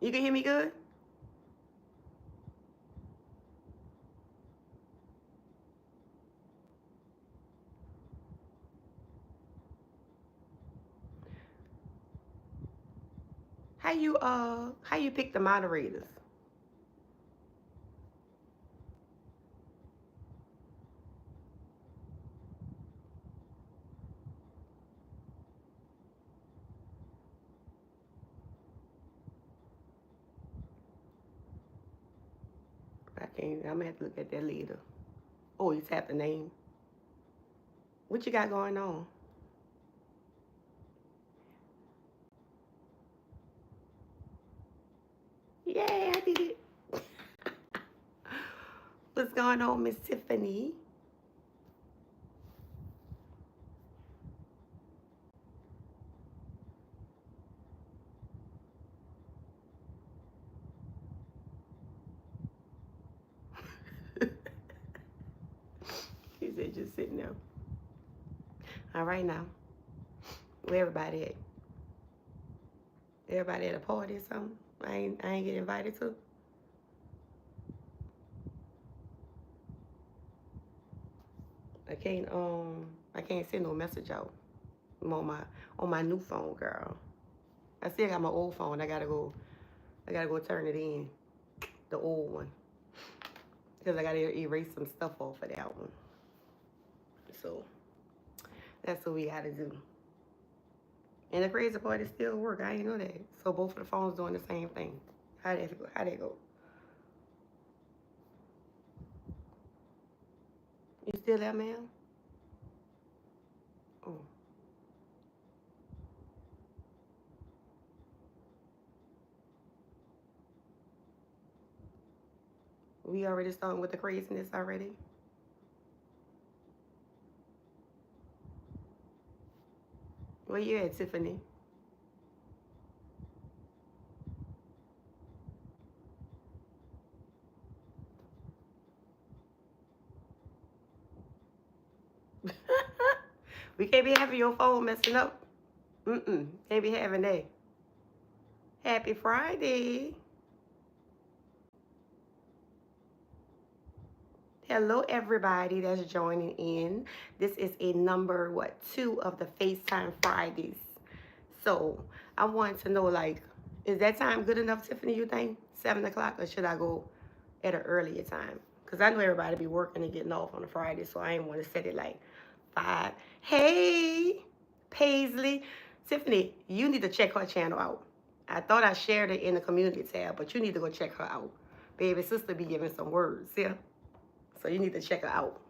You can hear me good? How you pick the moderators? I can't. I'm gonna have to look at that later. Oh, you tap the name. What you got going on? Yay, I did it. What's going on, Miss Tiffany? She said just sitting there. All right now. Where everybody at? Everybody at a party or something? I ain't get invited to. I can't send no message out. I'm on my new phone, girl. I still got my old phone. I gotta go turn it in. The old one. Because I gotta erase some stuff off of that one. So that's what we gotta do. And the crazy part is still work. I didn't know that. So both of the phones doing the same thing. How'd that go? You still there, ma'am? Oh. We already starting with the craziness already. Where you at, Tiffany? We can't be having your phone messing up. Can't be having that. Happy Friday. Hello, everybody that's joining in. This is a number, 2 of the FaceTime Fridays. So I want to know, like, is that time good enough, Tiffany, you think? 7 o'clock, or should I go at an earlier time? Because I know everybody be working and getting off on a Friday, so I ain't want to set it like 5. Hey, Paisley. Tiffany, you need to check her channel out. I thought I shared it in the community tab, but you need to go check her out. Baby sister be giving some words, yeah? So you need to check her out.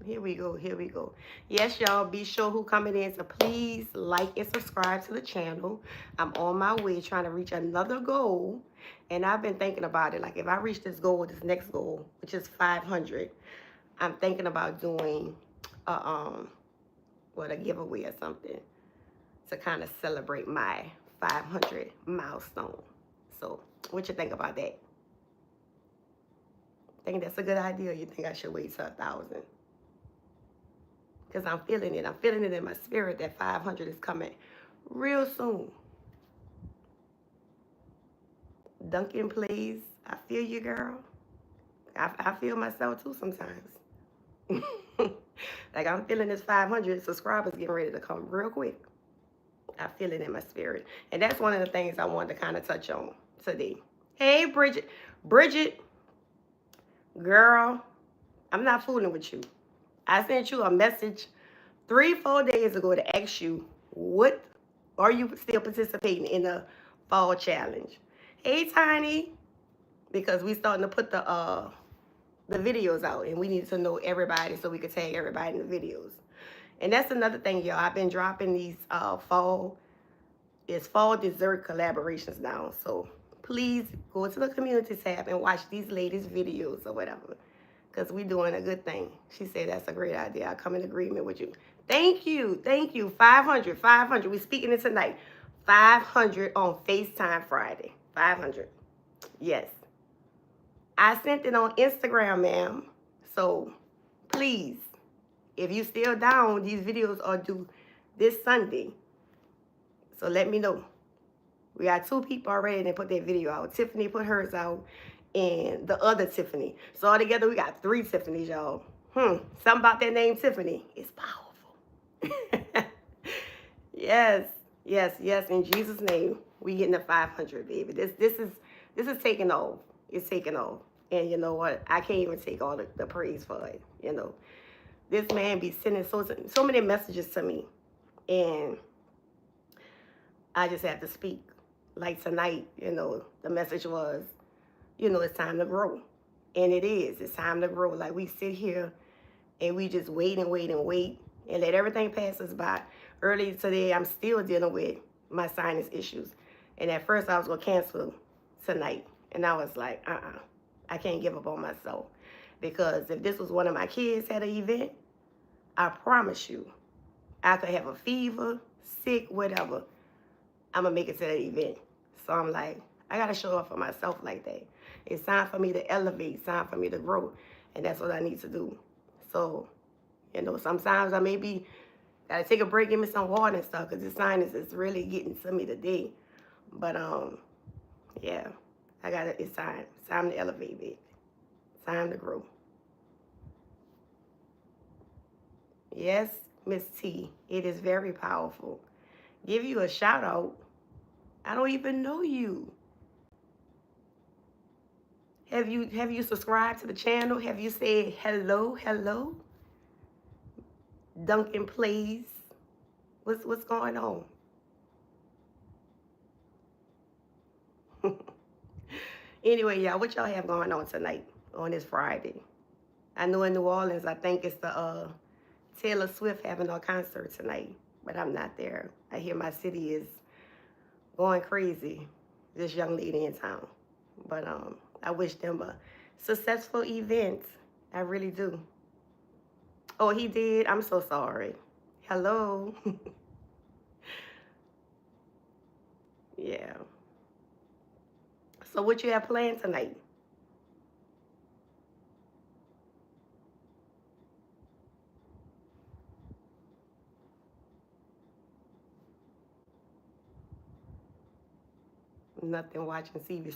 Here we go. Yes, y'all, be sure who coming in to please like and subscribe to the channel. I'm on my way trying to reach another goal. And I've been thinking about it. Like, if I reach this next goal, which is 500, I'm thinking about doing a giveaway or something to kind of celebrate my 500 milestone. So what you think about that? Think that's a good idea, or you think I should wait till 1,000? Because I'm feeling it. I'm feeling it in my spirit that 500 is coming real soon. Duncan, please. I feel you, girl. I feel myself too sometimes. Like, I'm feeling this 500 subscribers getting ready to come real quick. I feel it in my spirit. And that's one of the things I wanted to kind of touch on today. Hey, Bridget. Bridget, girl, I'm not fooling with you. I sent you a message 3-4 days ago to ask you, what are you still participating in the fall challenge? Hey, Tiny, because we starting to put the videos out, and we need to know everybody so we can tag everybody in the videos. And that's another thing, y'all. I've been dropping these fall dessert collaborations now. So please go to the community tab and watch these ladies' videos or whatever, because we're doing a good thing. She said that's a great idea. I come in agreement with you. Thank you. 500. We're speaking it tonight. 500 on FaceTime Friday. 500. Yes. I sent it on Instagram, ma'am. So please, if you still down, these videos are due this Sunday. So let me know. We got 2 people already that put their video out. Tiffany put hers out, and the other Tiffany. So all together we got 3 Tiffany's, y'all. Something about that name Tiffany is powerful. Yes, yes, yes. In Jesus' name, we getting to 500, baby. This is taking off. It's taking off. And you know what? I can't even take all the praise for it. You know, this man be sending so many messages to me, and I just have to speak. Like tonight, you know, the message was, you know, it's time to grow. And it is. It's time to grow. Like we sit here and we just wait and wait and wait and let everything pass us by. Early today, I'm still dealing with my sinus issues. And at first, I was going to cancel tonight. And I was like, I can't give up on myself. Because if this was one of my kids at an event, I promise you, I could have a fever, sick, whatever. I'm going to make it to that event. So I'm like, I got to show up for myself like that. It's time for me to elevate. It's time for me to grow. And that's what I need to do. So, you know, sometimes I maybe got to take a break, give me some water and stuff, because the sinus is really getting to me today. But, yeah, it's time. It's time to elevate, baby. It's time to grow. Yes, Miss T, it is very powerful. Give you a shout out. I don't even know you. Have you subscribed to the channel? Have you said hello? Duncan Plays. What's going on? Anyway, y'all, what y'all have going on tonight on this Friday? I know in New Orleans, I think it's the Taylor Swift having a concert tonight, but I'm not there. I hear my city is going crazy. This young lady in town, but I wish them a successful event. I really do. Oh, he did? I'm so sorry. Hello. Yeah. So what you have planned tonight? Nothing, watching TV.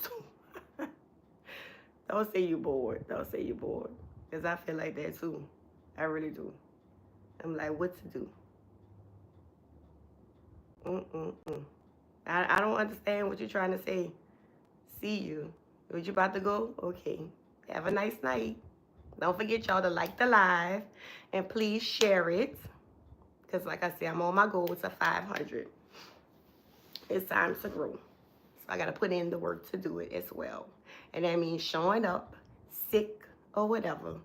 Don't say you bored. Don't say you bored. Because I feel like that too. I really do. I'm like, what to do? I don't understand what you're trying to say. See you. Was you about to go? Okay. Have a nice night. Don't forget, y'all, to like the live. And please share it. Because like I said, I'm on my goal to 500. It's time to grow. So I got to put in the work to do it as well. And that means showing up, sick or whatever.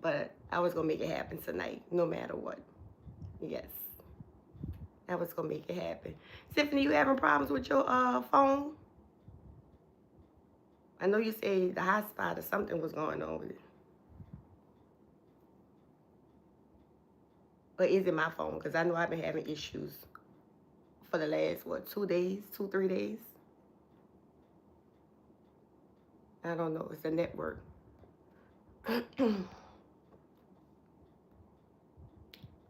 But I was going to make it happen tonight, no matter what. Yes. I was going to make it happen. Tiffany, you having problems with your phone? I know you said the hotspot or something was going on with it. Or is it my phone? Because I know I've been having issues for the last, 2 days, 3 days? I don't know. It's the network.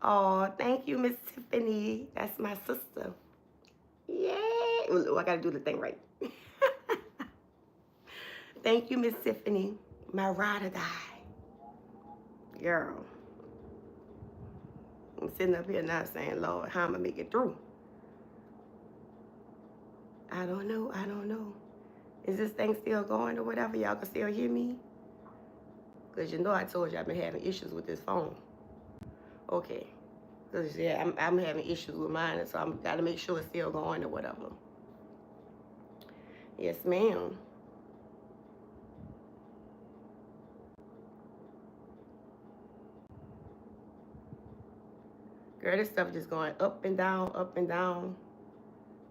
Oh, thank you, Miss Tiffany. That's my sister. Yay. Oh, I got to do the thing right. Thank you, Miss Tiffany. My ride or die. Girl. I'm sitting up here now saying, Lord, how am I going to make it through? I don't know. Is this thing still going or whatever? Y'all can still hear me? Because you know I told you I've been having issues with this phone. Okay. Because, yeah, I'm having issues with mine, so I've got to make sure it's still going or whatever. Yes, ma'am. Girl, this stuff just going up and down, up and down.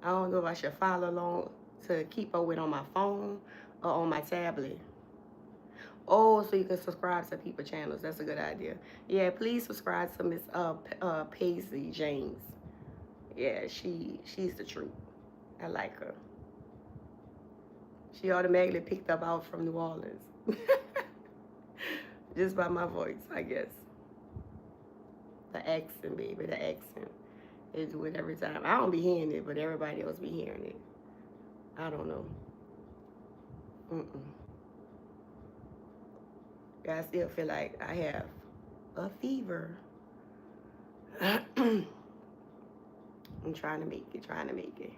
I don't know if I should follow along to keep up with on my phone or on my tablet. Oh, so you can subscribe to people channels. That's a good idea. Yeah, please subscribe to Miss Paisley James. Yeah, she's the truth. I like her. She automatically picked up out from New Orleans. Just by my voice, I guess. The accent, baby, the accent. They do it every time. I don't be hearing it, but everybody else be hearing it. I don't know. I still feel like I have a fever. I'm trying to make it, trying to make it.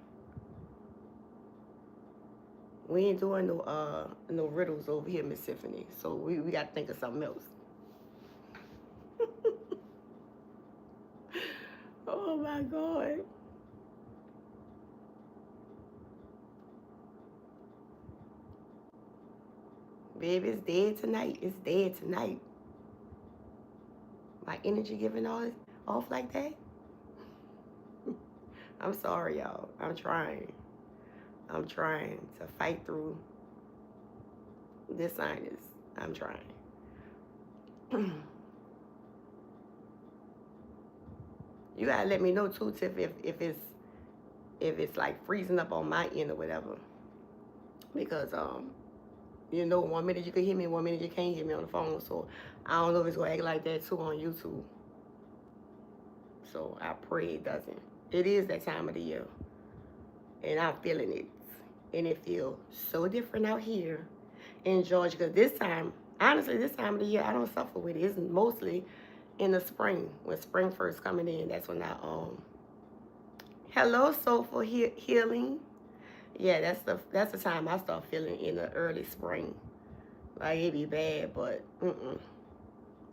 We ain't doing no riddles over here, Miss Tiffany. So we got to think of something else. Oh my God. Baby, it's dead tonight. It's dead tonight. My energy giving all off like that. I'm sorry, y'all. I'm trying. I'm trying to fight through this sinus. I'm trying. You gotta let me know too, Tiff, if it's like freezing up on my end or whatever. Because you know, 1 minute you can hear me, 1 minute you can't hear me on the phone. So I don't know if it's gonna act like that too on YouTube. So I pray it doesn't. It is that time of the year. And I'm feeling it. And it feels so different out here in Georgia. Because this time, honestly, this time of the year, I don't suffer with it. It's mostly in the spring. When spring first coming in, that's when I, hello, Soulful Healing. Yeah, that's the time I start feeling in the early spring. Like, it be bad, but,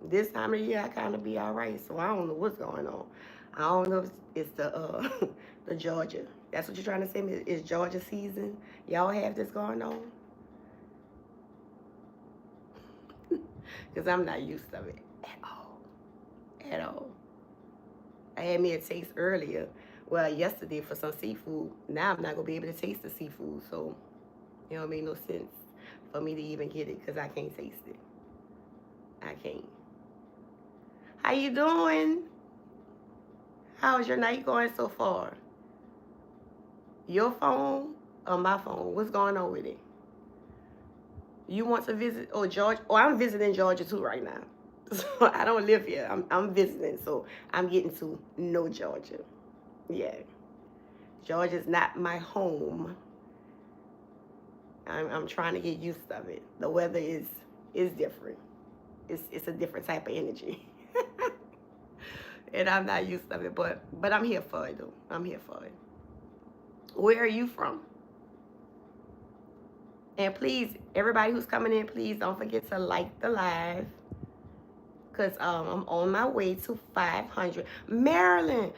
This time of the year, I kind of be all right. So I don't know what's going on. I don't know if it's the the Georgia. That's what you're trying to say? Is Georgia season? Y'all have this going on? Because I'm not used to it at all. At all. I had me a taste earlier. Well, yesterday for some seafood. Now I'm not going to be able to taste the seafood. So it don't make no sense for me to even get it because I can't taste it. I can't. How you doing? How's your night going so far? Your phone or my phone? What's going on with it? You want to visit? Oh, Georgia. Oh, I'm visiting Georgia too right now. So I don't live here. I'm visiting. So I'm getting to know Georgia. Yeah. Georgia's not my home. I'm trying to get used to it. The weather is different. It's a different type of energy. And I'm not used to it, but I'm here for it though. I'm here for it. Where are you from? And please, everybody who's coming in, please don't forget to like the live. Because I'm on my way to 500. Maryland.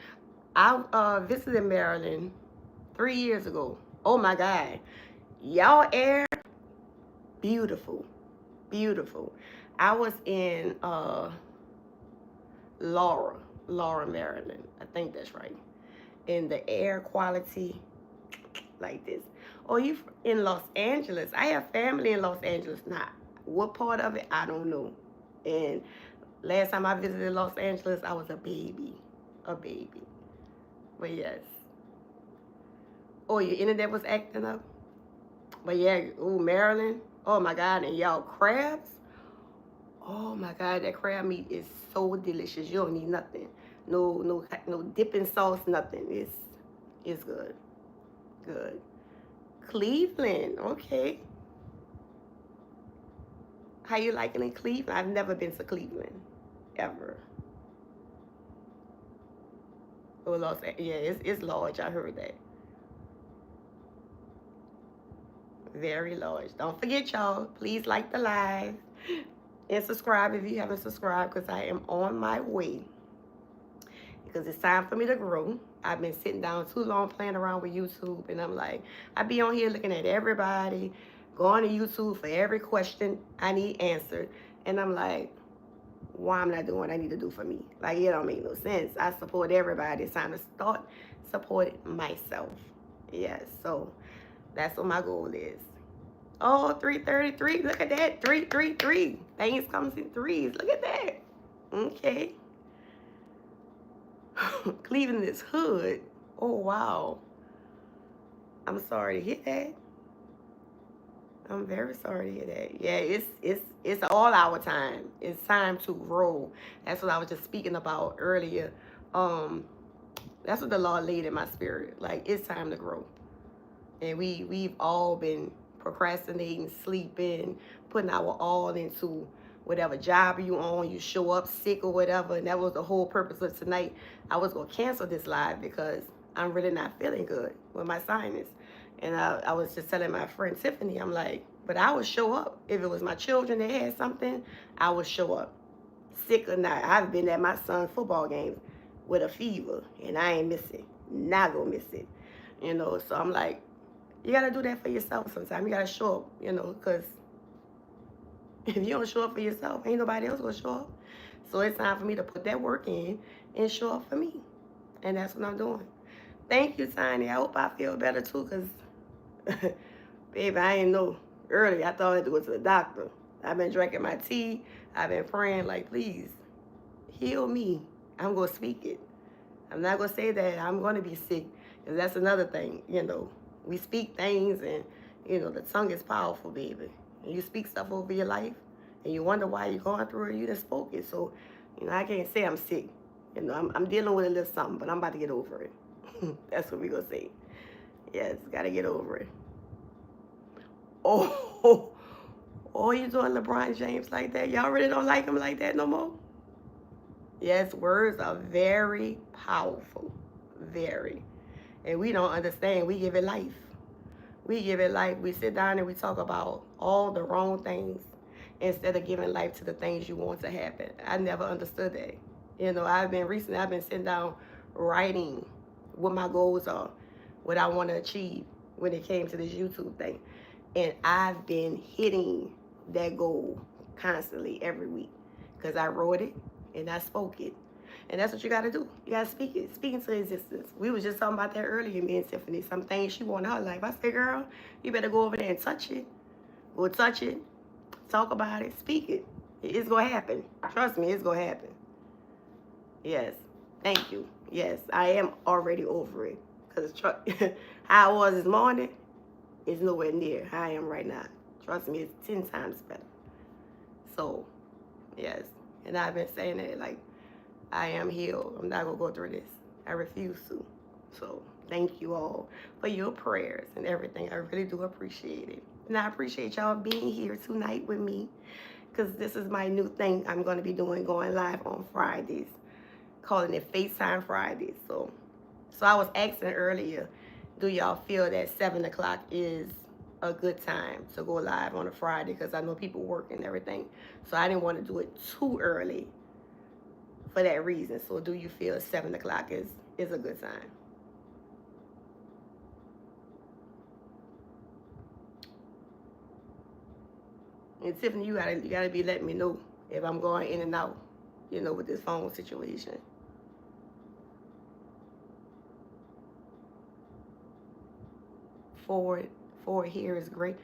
I visited Maryland 3 years ago. Oh my God. Y'all air, beautiful. Beautiful. I was in Laura, Maryland. I think that's right. And the air quality, like this. Oh, you in Los Angeles? I have family in Los Angeles. Now, what part of it? I don't know. And last time I visited Los Angeles, I was a baby. But yes. Oh, your internet was acting up? But yeah, ooh, Maryland. Oh my God, and y'all crabs? Oh my God, that crab meat is so delicious. You don't need nothing. No dipping sauce, nothing. It's good. Good. Cleveland, okay. How you liking in Cleveland? I've never been to Cleveland, ever. Oh, yeah, it's large. I heard that. Very large. Don't forget, y'all. Please like the live and subscribe if you haven't subscribed, because I am on my way. Because it's time for me to grow. I've been sitting down too long playing around with YouTube, and I'm like, I be on here looking at everybody, going to YouTube for every question I need answered, and I'm like, why I'm not doing what I need to do for me? Like, it don't make no sense. I support everybody. It's time to start supporting myself. Yes, so that's what my goal is. Oh, 333. Look at that. 333. Things comes in threes. Look at that. Okay. Cleveland is hood. Oh, wow. I'm sorry to hear that. I'm very sorry to hear that. Yeah, it's all our time. It's time to grow. That's what I was just speaking about earlier. That's what the Lord laid in my spirit. Like, it's time to grow. And we've all been procrastinating, sleeping, putting our all into whatever job you on. You show up sick or whatever. And that was the whole purpose of tonight. I was going to cancel this live because I'm really not feeling good with my sinus. And I was just telling my friend Tiffany, I'm like, but I would show up. If it was my children that had something, I would show up. Sick or not. I've been at my son's football games with a fever, and I ain't miss it. Not gonna miss it. You know, so I'm like, you gotta do that for yourself sometimes. You gotta show up, you know, because if you don't show up for yourself, ain't nobody else gonna show up. So it's time for me to put that work in and show up for me. And that's what I'm doing. Thank you, Tiny. I hope I feel better too, because, baby, I ain't know earlier. I thought I had to go to the doctor. I've been drinking my tea. I've been praying, like, please, heal me. I'm going to speak it. I'm not going to say that I'm going to be sick, because that's another thing, you know. We speak things, and, you know, the tongue is powerful, baby. And you speak stuff over your life, and you wonder why you're going through it, you just spoke it. So, you know, I can't say I'm sick. You know, I'm dealing with a little something, but I'm about to get over it. That's what we're going to say. Yes, got to get over it. Oh, you doing LeBron James like that? Y'all really don't like him like that no more? Yes, words are very powerful. Very. And we don't understand. We give it life. We give it life. We sit down and we talk about all the wrong things instead of giving life to the things you want to happen. I never understood that. You know, I've been sitting down writing what my goals are, what I want to achieve when it came to this YouTube thing. And I've been hitting that goal constantly every week because I wrote it and I spoke it. And that's what you got to do. You got to speak it. Speak into existence. We was just talking about that earlier, me and Tiffany. Some things she wanted in her life. I said, girl, you better go over there and touch it. Go touch it. Talk about it. Speak it. It's going to happen. Trust me, it's going to happen. Yes. Thank you. Yes, I am already over it. Because how I was this morning is nowhere near how I am right now. Trust me, it's 10 times better. So, yes. And I've been saying that, like, I am healed. I'm not going to go through this. I refuse to. So, thank you all for your prayers and everything. I really do appreciate it. And I appreciate y'all being here tonight with me, because this is my new thing I'm going to be doing, going live on Fridays, calling it FaceTime Fridays. So I was asking earlier, do y'all feel that 7 o'clock is a good time to go live on a Friday? Because I know people work and everything. So I didn't want to do it too early for that reason. So do you feel 7 o'clock is a good time? And Tiffany, you gotta be letting me know if I'm going in and out, you know, with this phone situation. Four here is great.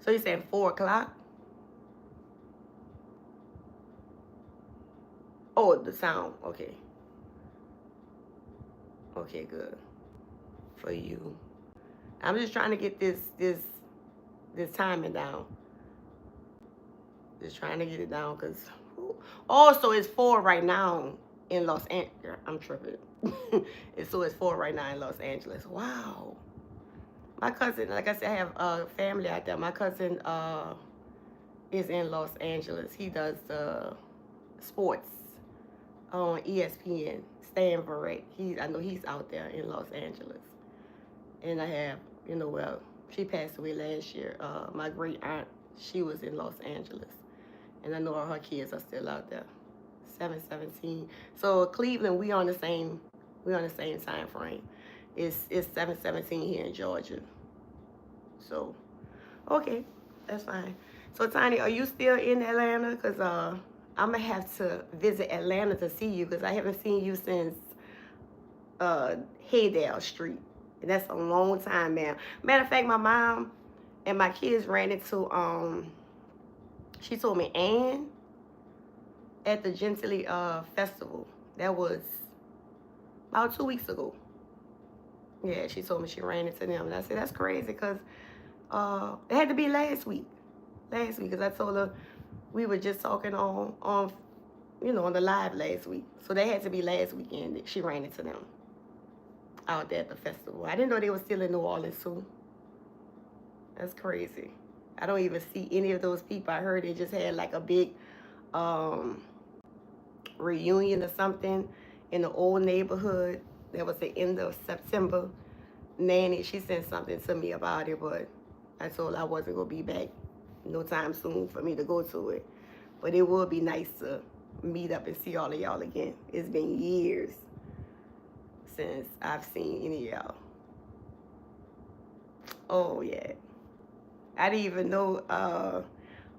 So you're saying 4 o'clock? Oh, the sound. Okay. Okay, good. For you. I'm just trying to get this timing down. Just trying to get it down, because also it's 4 right now in Los Angeles. I'm tripping. So it's 4 right now in Los Angeles. Wow. My cousin, like I said, I have a family out there. My cousin is in Los Angeles. He does sports on ESPN. Stan Verrett. I know he's out there in Los Angeles. And I have, you know, well, she passed away last year. My great aunt, she was in Los Angeles. And I know all her kids are still out there. 7/17. So Cleveland, we on the same time frame. It's 7/17 here in Georgia. So, okay, that's fine. So Tiny, are you still in Atlanta? Because I'm gonna have to visit Atlanta to see you, because I haven't seen you since Haydale Street. And that's a long time, man. Matter of fact, my mom and my kids ran into she told me Ann at the Gentilly festival. That was about 2 weeks ago. Yeah, she told me she ran into them. And I said, that's crazy, because it had to be last week. Because I told her we were just talking on on the live last week. So that had to be last weekend that she ran into them out there at the festival. I didn't know they were still in New Orleans too. That's crazy. I don't even see any of those people. I heard they just had like a big reunion or something in the old neighborhood. That was the end of September. Nanny, she sent something to me about it, but I told her I wasn't going to be back no time soon for me to go to it. But it would be nice to meet up and see all of y'all again. It's been years since I've seen any of y'all. Oh, yeah. I didn't even know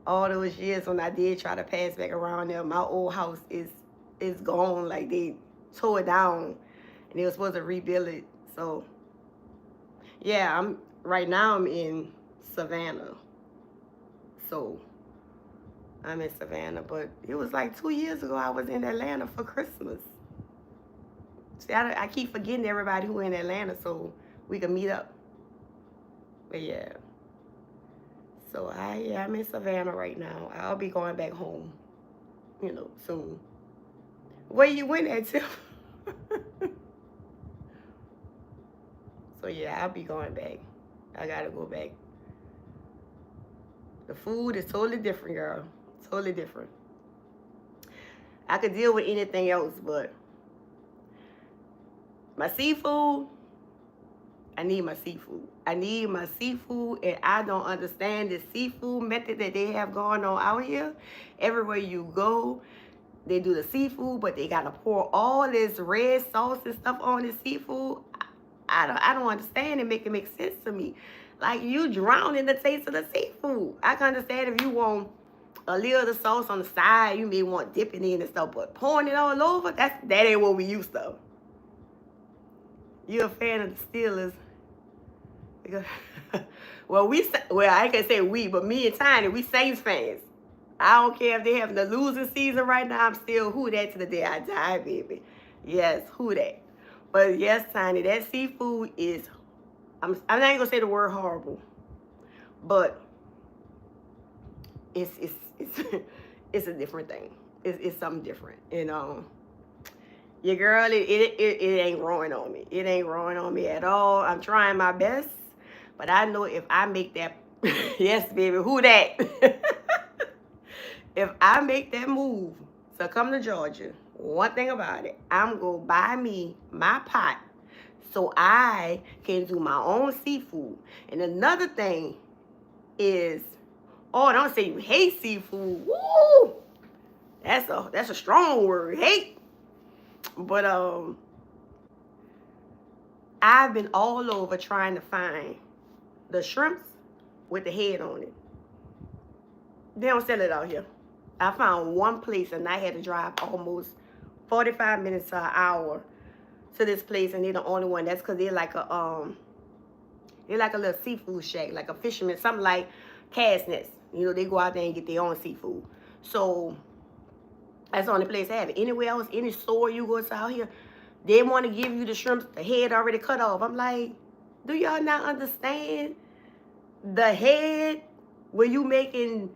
all those years when I did try to pass back around there. My old house is gone. Like, they tore it down, and they were supposed to rebuild it. So, yeah, right now I'm in Savannah. So, I'm in Savannah. But it was like 2 years ago I was in Atlanta for Christmas. See, I keep forgetting everybody who in Atlanta so we can meet up. But, yeah. So I'm in Savannah right now. I'll be going back home, soon. Where you went at, Tim? So yeah, I'll be going back. I gotta go back. The food is totally different, girl. Totally different. I could deal with anything else, but my seafood, I need my seafood. I need my seafood, and I don't understand the seafood method that they have going on out here. Everywhere you go, they do the seafood, but they gotta pour all this red sauce and stuff on the seafood. I don't understand it. Make sense to me. Like, you drown in the taste of the seafood. I can understand if you want a little of the sauce on the side, you may want dipping in and stuff, but pouring it all over, that ain't what we used to. You a fan of the Steelers? Well, I can't say we, but me and Tiny, we Saints fans. I don't care if they having the losing season right now. I'm still who that to the day I die, baby. Yes, who that. But yes, Tiny, that seafood is, I'm not even gonna say the word horrible, but it's it's a different thing. It's something different. Your girl, it ain't growing on me. It ain't growing on me at all. I'm trying my best, but I know if I make that, yes, baby, who that? If I make that move to come to Georgia, one thing about it, I'm going to buy me my pot so I can do my own seafood. And another thing is, oh, don't say you hate seafood. Woo! That's a strong word, hate. But I've been all over trying to find the shrimps with the head on it. They don't sell it out here. I found one place, and I had to drive almost 45 minutes to an hour to this place, and they're the only one. That's because they're like a little seafood shack, like a fisherman, something like Castnets. They go out there and get their own seafood. So that's the only place I have it. Anywhere else, any store you go to out here, they want to give you the shrimps, the head already cut off. I'm like, do y'all not understand the head when you making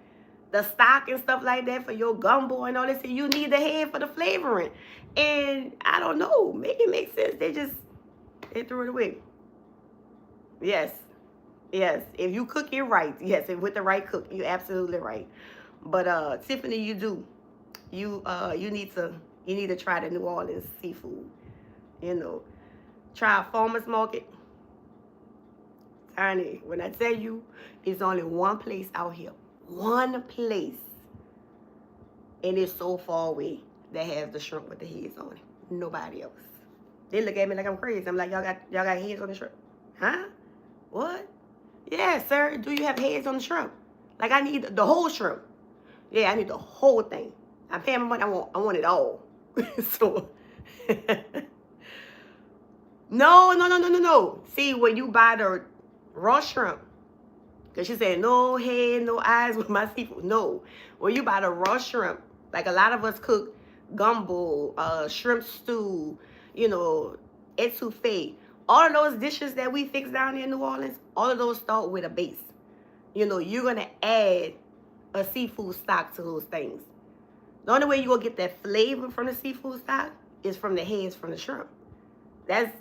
the stock and stuff like that for your gumbo and all this? You need the head for the flavoring. And I don't know, make it make sense. They threw it away. Yes. If you cook it right, yes, with the right cook, you're absolutely right. But Tiffany, you do. You need to try the New Orleans seafood. Try a farmer's market. Tiny, when I tell you, it's only one place out here. One place. And it's so far away that has the shrimp with the heads on it. Nobody else. They look at me like I'm crazy. I'm like, y'all got heads on the shrimp? Huh? What? Yeah, sir. Do you have heads on the shrimp? Like, I need the whole shrimp. Yeah, I need the whole thing. I'm paying my money. I want it all. So, no. See, when you buy the raw shrimp, because she said no head, no eyes with my seafood. No, when you buy the raw shrimp, like a lot of us cook gumbo, shrimp stew, etouffee. All of those dishes that we fix down here in New Orleans, all of those start with a base. You're going to add a seafood stock to those things. The only way you gonna get that flavor from the seafood stock is from the heads from the shrimp. That's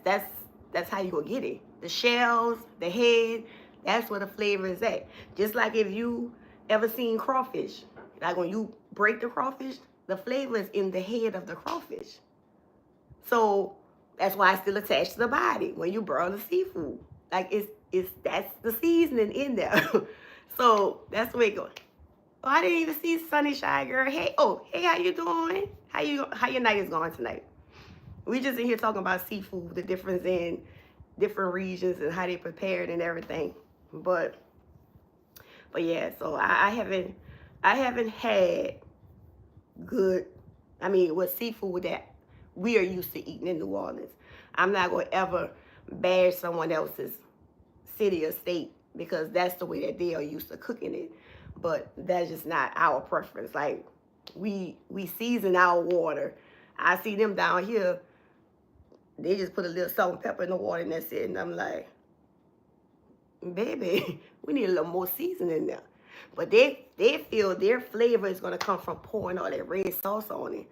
how you gonna get it. The shells, the head, that's where the flavor is at. Just like if you ever seen crawfish, like when you break the crawfish, the flavor is in the head of the crawfish. So that's why it's still attached to the body when you broil the seafood. Like that's the seasoning in there. So that's the way it goes. Oh, I didn't even see Sunny Shy Girl. Hey, how you doing? How your night is going tonight? We just in here talking about seafood, the difference in different regions and how they prepare it and everything. But yeah, so I haven't had good, with seafood that we are used to eating in New Orleans. I'm not going to ever bash someone else's city or state because that's the way that they are used to cooking it. But that's just not our preference. Like, we season our water. I see them down here, they just put a little salt and pepper in the water and that's it. And I'm like, baby, we need a little more seasoning there. But they feel their flavor is going to come from pouring all that red sauce on it.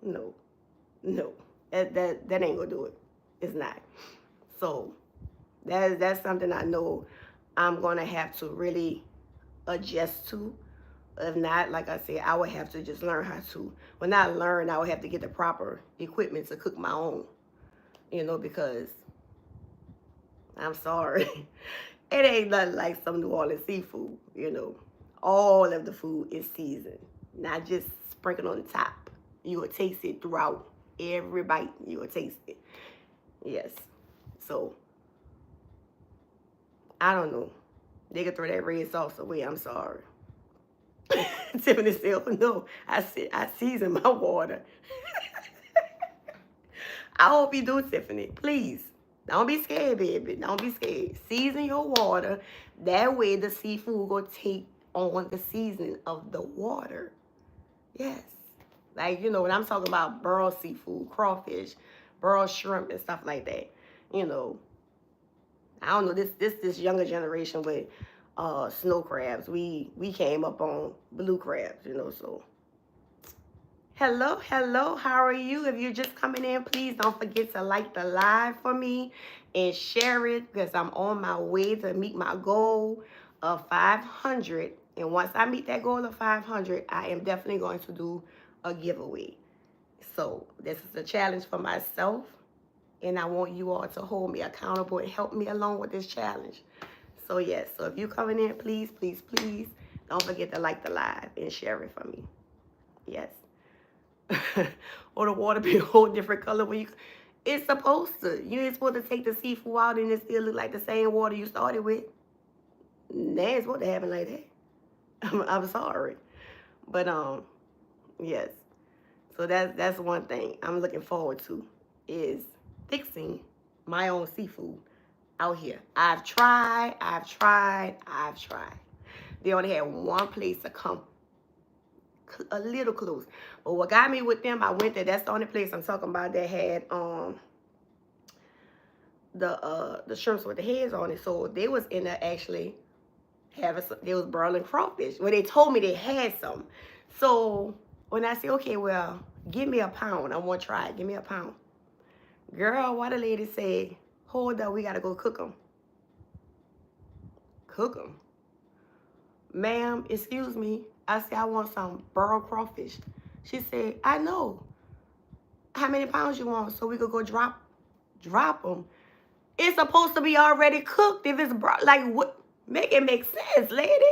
No. That ain't going to do it. It's not. So that's something I know I'm going to have to really adjust to. If not, like I said, I would have to just learn how to. When I learn, I would have to get the proper equipment to cook my own. Because I'm sorry. It ain't nothing like some New Orleans seafood, All of the food is seasoned, not just sprinkled on the top. You will taste it throughout every bite. You will taste it. Yes. So, I don't know. They could throw that red sauce away. I'm sorry. Tiffany said, no, I season my water. I hope you do, Tiffany. Please. Don't be scared, baby. Don't be scared. Season your water. That way the seafood will take on the seasoning of the water. Yes. Like, when I'm talking about broiled seafood, crawfish, broiled shrimp and stuff like that. I don't know, this younger generation with snow crabs. We came up on blue crabs, so. Hello, how are you? If you're just coming in, please don't forget to like the live for me and share it because I'm on my way to meet my goal of 500. And once I meet that goal of 500, I am definitely going to do a giveaway. So this is a challenge for myself, and I want you all to hold me accountable and help me along with this challenge. So yes, so if you're coming in, please don't forget to like the live and share it for me. Yes. Or the water be a whole different color when it's supposed to. You ain't supposed to take the seafood out and it still look like the same water you started with. That ain't supposed to happen like that. I'm sorry. But yes. So that's one thing I'm looking forward to is fixing my own seafood out here. I've tried. They only had one place to come a little close. But what got me with them, I went there. That's the only place I'm talking about that had the shrimps with the heads on it. So they was in there actually having some, they was broiling crawfish. Well, they told me they had some. So when I said, okay, well, give me a pound. I want to try it. Give me a pound. Girl, what the lady said, hold up, we got to go cook them. Cook them? Ma'am, excuse me. I said, I want some broiled crawfish. She said, I know. How many pounds you want so we could go drop them? It's supposed to be already cooked if it's like what? Make it make sense, lady.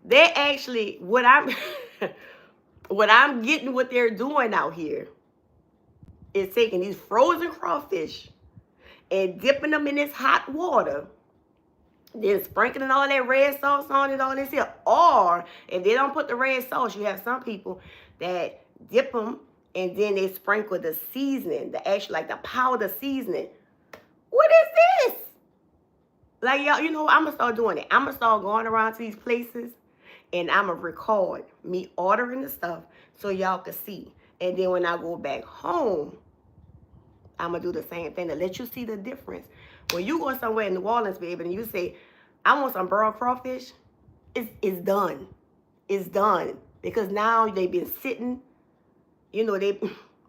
They actually what I'm getting what they're doing out here is taking these frozen crawfish and dipping them in this hot water. Then sprinkling all that red sauce on it, all this here. Or if they don't put the red sauce, you have some people that dip them and then they sprinkle the seasoning, the actual like the powder seasoning. What is this? Like y'all, I'm gonna start doing it. I'm gonna start going around to these places and I'm gonna record me ordering the stuff so y'all can see. And then when I go back home, I'm gonna do the same thing to let you see the difference. When you go somewhere in New Orleans, baby, and you say, I want some broiled crawfish, it's done. It's done. because now they been sitting, you know, they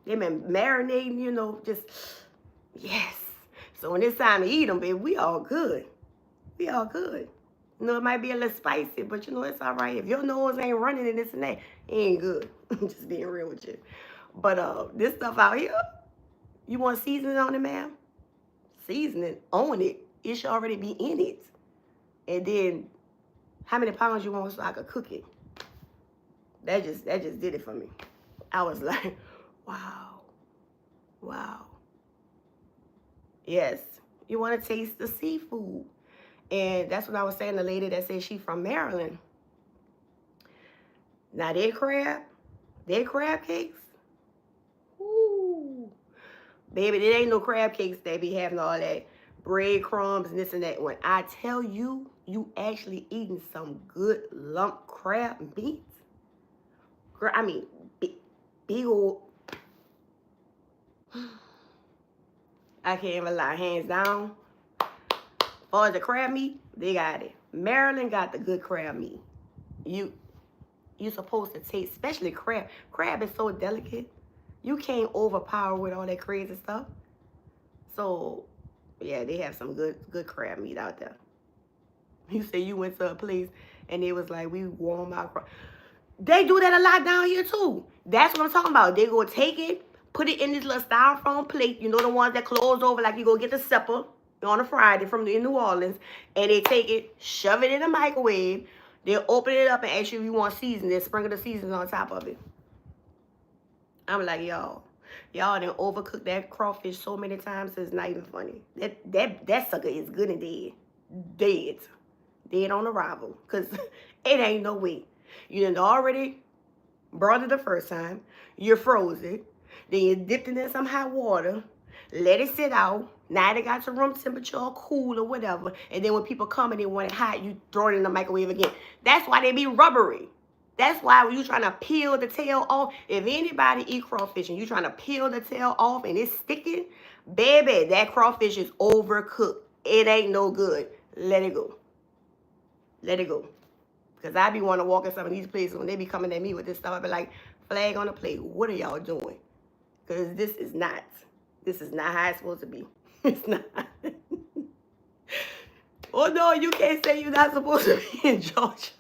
been marinating, you know, just, yes. So when it's time to eat them, baby, we all good. We all good. You know, it might be a little spicy, but you know, it's all right. If your nose ain't running and this and that, it ain't good. I'm just being real with you. But this stuff out here, you want seasoning on it, ma'am? Seasoning on it. It should already be in it. And then, how many pounds you want so I could cook it? That just did it for me. I was like, wow. Wow. Yes. You want to taste the seafood. And that's what I was saying, the lady that said she from Maryland. Now their crab cakes, ooh, baby, there ain't no crab cakes that be having all that breadcrumbs and this and that. When I tell you, you actually eating some good lump crab meat. Girl, I mean, big old, I can't even lie, hands down. Or the crab meat, they got it. Maryland got the good crab meat. You supposed to taste, especially crab. Crab is so delicate. You can't overpower with all that crazy stuff. So, yeah, they have some good crab meat out there. You say you went to a place and it was like, we warm our crab. They do that a lot down here too. That's what I'm talking about. They go take it, put it in this little styrofoam plate. You know, the ones that close over like you go get the supper on a Friday from in New Orleans, and they take it, shove it in the microwave. They'll open it up and ask you if you want seasoning. They sprinkle the seasoning on top of it. I'm like, y'all done overcooked that crawfish so many times it's not even funny. That sucker is good and dead on arrival, because it ain't no way. You done already brought it the first time. You froze it. Then you dipped it in some hot water. Let it sit out. Now they got to room temperature or cool or whatever. And then when people come and they want it hot, you throw it in the microwave again. That's why they be rubbery. That's why when you trying to peel the tail off, if anybody eat crawfish and you trying to peel the tail off and it's sticking, baby, that crawfish is overcooked. It ain't no good. Let it go. Let it go. Because I be wanting to walk in some of these places when they be coming at me with this stuff. I be like, flag on the plate. What are y'all doing? Because this is not how it's supposed to be. It's not. Oh no, you can't say you're not supposed to be in Georgia.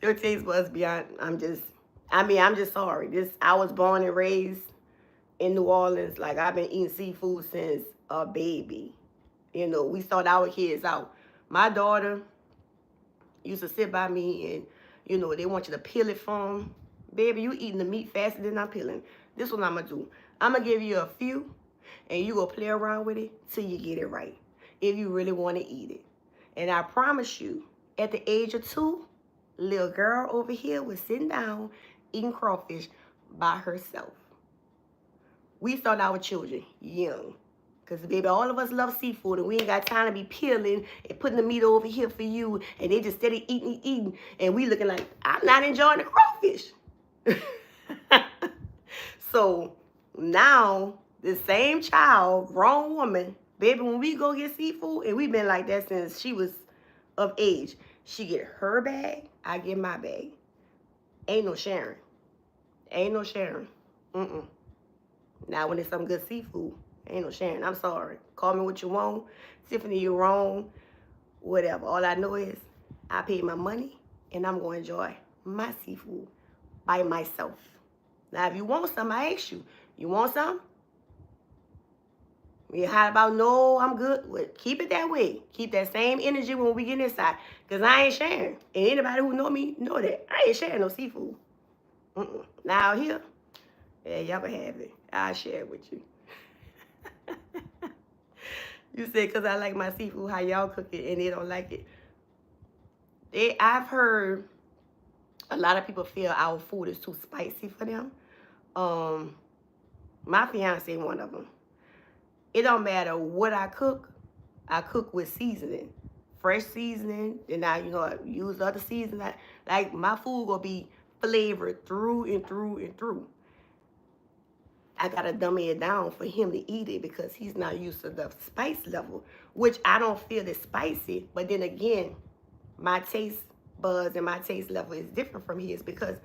Your taste buds beyond. I'm just sorry. I was born and raised in New Orleans. Like, I've been eating seafood since a baby. You know, we start our kids out. My daughter used to sit by me and, you know, they want you to peel it for them. Baby, you eating the meat faster than I'm peeling. This is what I'm going to do. I'm going to give you a few, and you go play around with it till you get it right, if you really want to eat it. And I promise you, at the age of 2, little girl over here was sitting down eating crawfish by herself. We start our children young. Because, baby, all of us love seafood, and we ain't got time to be peeling and putting the meat over here for you, and they just steady eating, and we looking like, I'm not enjoying the crawfish. So now, the same child, grown woman, baby, when we go get seafood, and we've been like that since she was of age, she get her bag, I get my bag. Ain't no sharing. Ain't no sharing. Now, when it's some good seafood, ain't no sharing. I'm sorry. Call me what you want. Tiffany, you're wrong. Whatever. All I know is I paid my money, and I'm going to enjoy my seafood by myself. Now, if you want some, I ask you. You want some? You hot about, no, I'm good. Well, keep it that way. Keep that same energy when we get inside. Because I ain't sharing. And anybody who know me know that. I ain't sharing no seafood. Now, out here, yeah, y'all can have it. I'll share it with you. You said because I like my seafood, how y'all cook it, and they don't like it. I've heard a lot of people feel our food is too spicy for them. My fiance, one of them. It don't matter what I cook with seasoning. Fresh seasoning, and I, use other seasoning. Like, my food will be flavored through and through and through. I gotta dummy it down for him to eat it because he's not used to the spice level, which I don't feel is spicy. But then again, my taste buds and my taste level is different from his because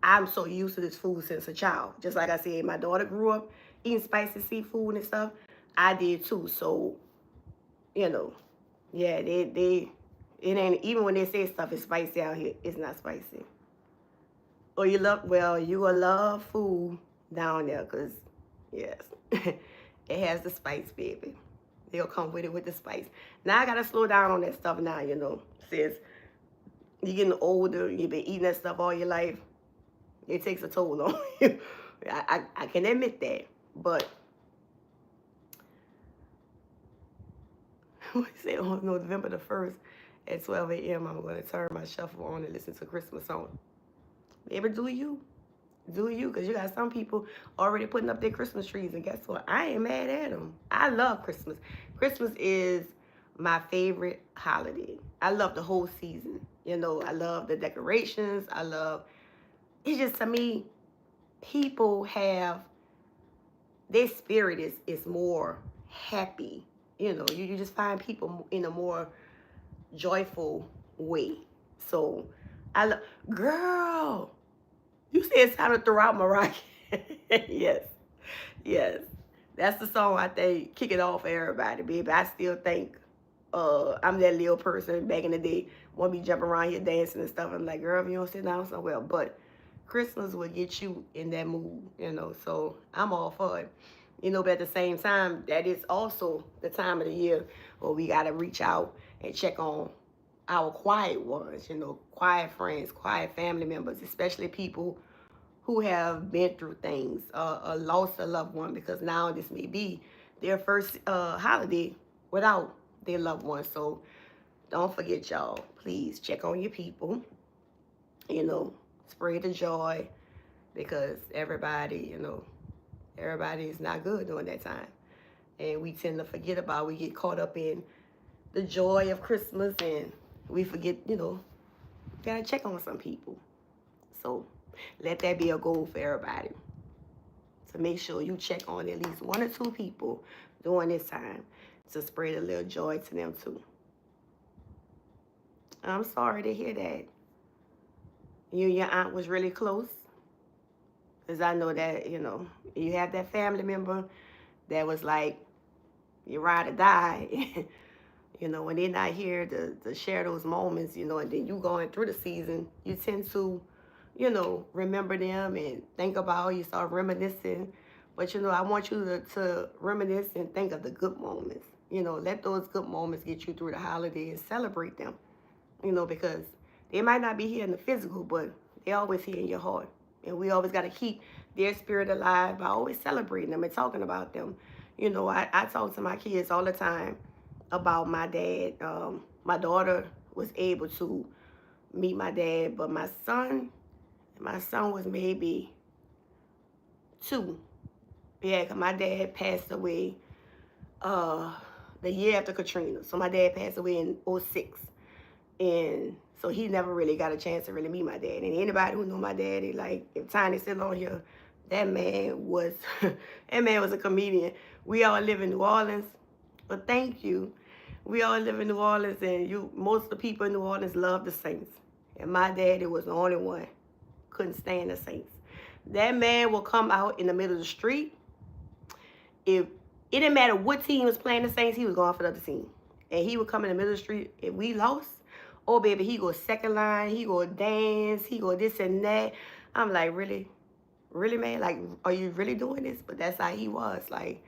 I'm so used to this food since a child. Just like I said, my daughter grew up eating spicy seafood and stuff. I did too. So, you know, yeah, it ain't, even when they say stuff is spicy out here, it's not spicy. Or you will love food down there because, yes, it has the spice, baby. They'll come with it with the spice. Now I got to slow down on that stuff now, since you're getting older, you've been eating that stuff all your life. It takes a toll on you. I can admit that. But we say on November the 1st at 12 a.m., I'm going to turn my shuffle on and listen to Christmas song. Baby, do you? Do you? Because you got some people already putting up their Christmas trees. And guess what? I ain't mad at them. I love Christmas. Christmas is my favorite holiday. I love the whole season. I love the decorations. It's just, to me, people have, their spirit is more happy. You just find people in a more joyful way. So I love, girl, you said it's time to throw out Mariah. Yes, yes. That's the song I think kick it off for everybody, baby. I still think I'm that little person back in the day, want to be jumping around here dancing and stuff. I'm like, girl, if you don't sit down somewhere. But Christmas will get you in that mood, so I'm all for it. But at the same time, that is also the time of the year where we got to reach out and check on our quiet ones, quiet friends, quiet family members, especially people who have been through things, lost a loved one, because now this may be their first holiday without their loved one. So don't forget, y'all, please check on your people, spread the joy, because everybody is not good during that time. And we tend to forget about, we get caught up in the joy of Christmas and we forget, gotta check on some people. So let that be a goal for everybody, to make sure you check on at least 1 or 2 people during this time to spread a little joy to them too. I'm sorry to hear that you and your aunt was really close, because I know that, you have that family member that was like, you ride or die. When they're not here to share those moments, and then you going through the season, you tend to, remember them and think about, you start reminiscing. But, I want you to reminisce and think of the good moments. Let those good moments get you through the holiday and celebrate them, because they might not be here in the physical, but they're always here in your heart. And we always got to keep their spirit alive by always celebrating them and talking about them. I talk to my kids all the time about my dad. My daughter was able to meet my dad, but my son was maybe 2. Yeah, because my dad passed away the year after Katrina. So my dad passed away in 2006. And so he never really got a chance to really meet my dad. And anybody who knew my daddy, like, if Tiny's still on here, that man was a comedian. We all live in New Orleans. But thank you. We all live in New Orleans, and most of the people in New Orleans love the Saints. And my daddy was the only one couldn't stand the Saints. That man will come out in the middle of the street. If it didn't matter what team was playing the Saints, he was going for the other team. And he would come in the middle of the street. If we lost, oh, baby, he go second line, he go dance, he go this and that. I'm like, really? Really, man? Like, are you really doing this? But that's how he was. Like,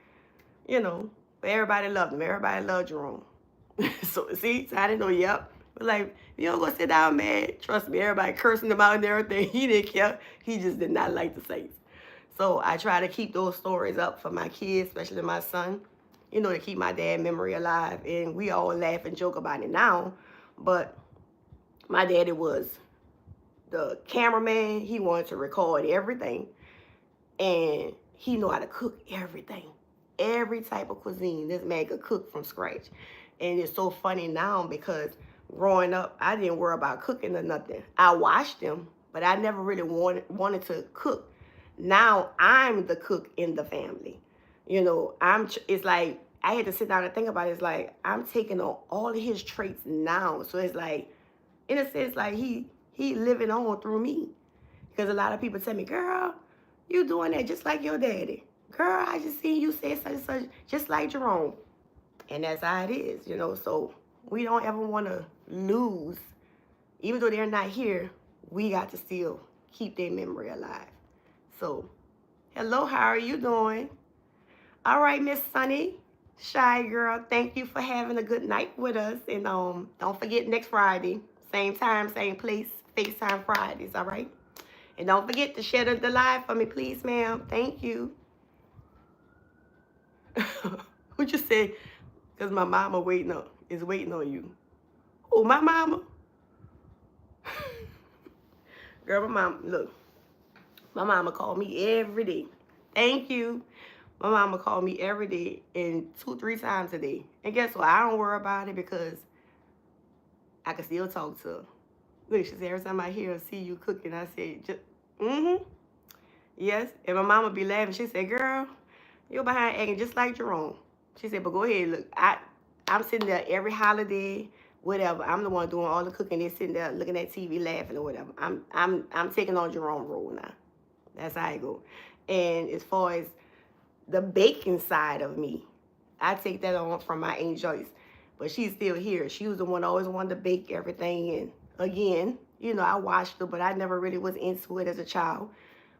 but everybody loved him. Everybody loved Jerome. So, see, so I didn't know, yep. But like, you don't go sit down, man. Trust me, everybody cursing him out and everything. He didn't care. He just did not like the Saints. So I try to keep those stories up for my kids, especially my son, to keep my dad memory alive. And we all laugh and joke about it now. But my daddy was the cameraman. He wanted to record everything. And he knew how to cook everything. Every type of cuisine, this man could cook from scratch. And it's so funny now because growing up, I didn't worry about cooking or nothing. I watched him, but I never really wanted to cook. Now I'm the cook in the family. It's like, I had to sit down and think about it. It's like, I'm taking on all of his traits now. So it's like, in a sense, like he living on through me. Because a lot of people tell me, girl, you doing that just like your daddy. Girl, I just seen you say such and such, just like Jerome. And that's how it is, you know. So we don't ever want to lose. Even though they're not here, we got to still keep their memory alive. So, hello, how are you doing? All right, Miss Sunny, Shy Girl, thank you for having a good night with us. And don't forget next Friday, same time, same place, FaceTime Fridays, all right? And don't forget to share the live for me, please, ma'am. Thank you. What you say? Because my mama is waiting on you. Oh, my mama? Girl, my mom, look. My mama called me every day. Thank you. My mama called me every day and 2-3 times a day. And guess what? I don't worry about it because I can still talk to her. Look, she said, every time I hear her see you cooking, I said, just, yes. And my mama be laughing. She said, girl, you're behind acting just like Jerome. She said, but go ahead. Look, I'm sitting there every holiday, whatever. I'm the one doing all the cooking. They're sitting there looking at TV, laughing or whatever. I'm taking on Jerome role now. That's how I go. And as far as the baking side of me, I take that on from my Aunt Joyce. But she's still here. She was the one always wanted to bake everything. And again, you know, I watched her, but I never really was into it as a child.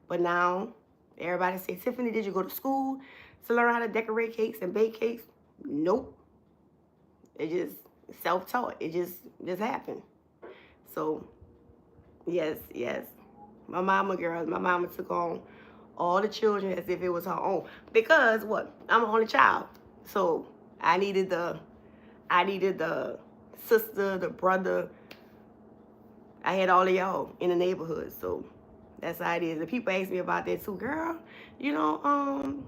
But now, everybody say, Tiffany, did you go to school to learn how to decorate cakes and bake cakes? Nope. It just self-taught. It just happened. So, yes. My mama, girl, my mama took on all the children as if it was her own. Because what? I'm an only child. So I needed the sister, the brother. I had all of y'all in the neighborhood. So that's how it is. And people ask me about that too. Girl, you know,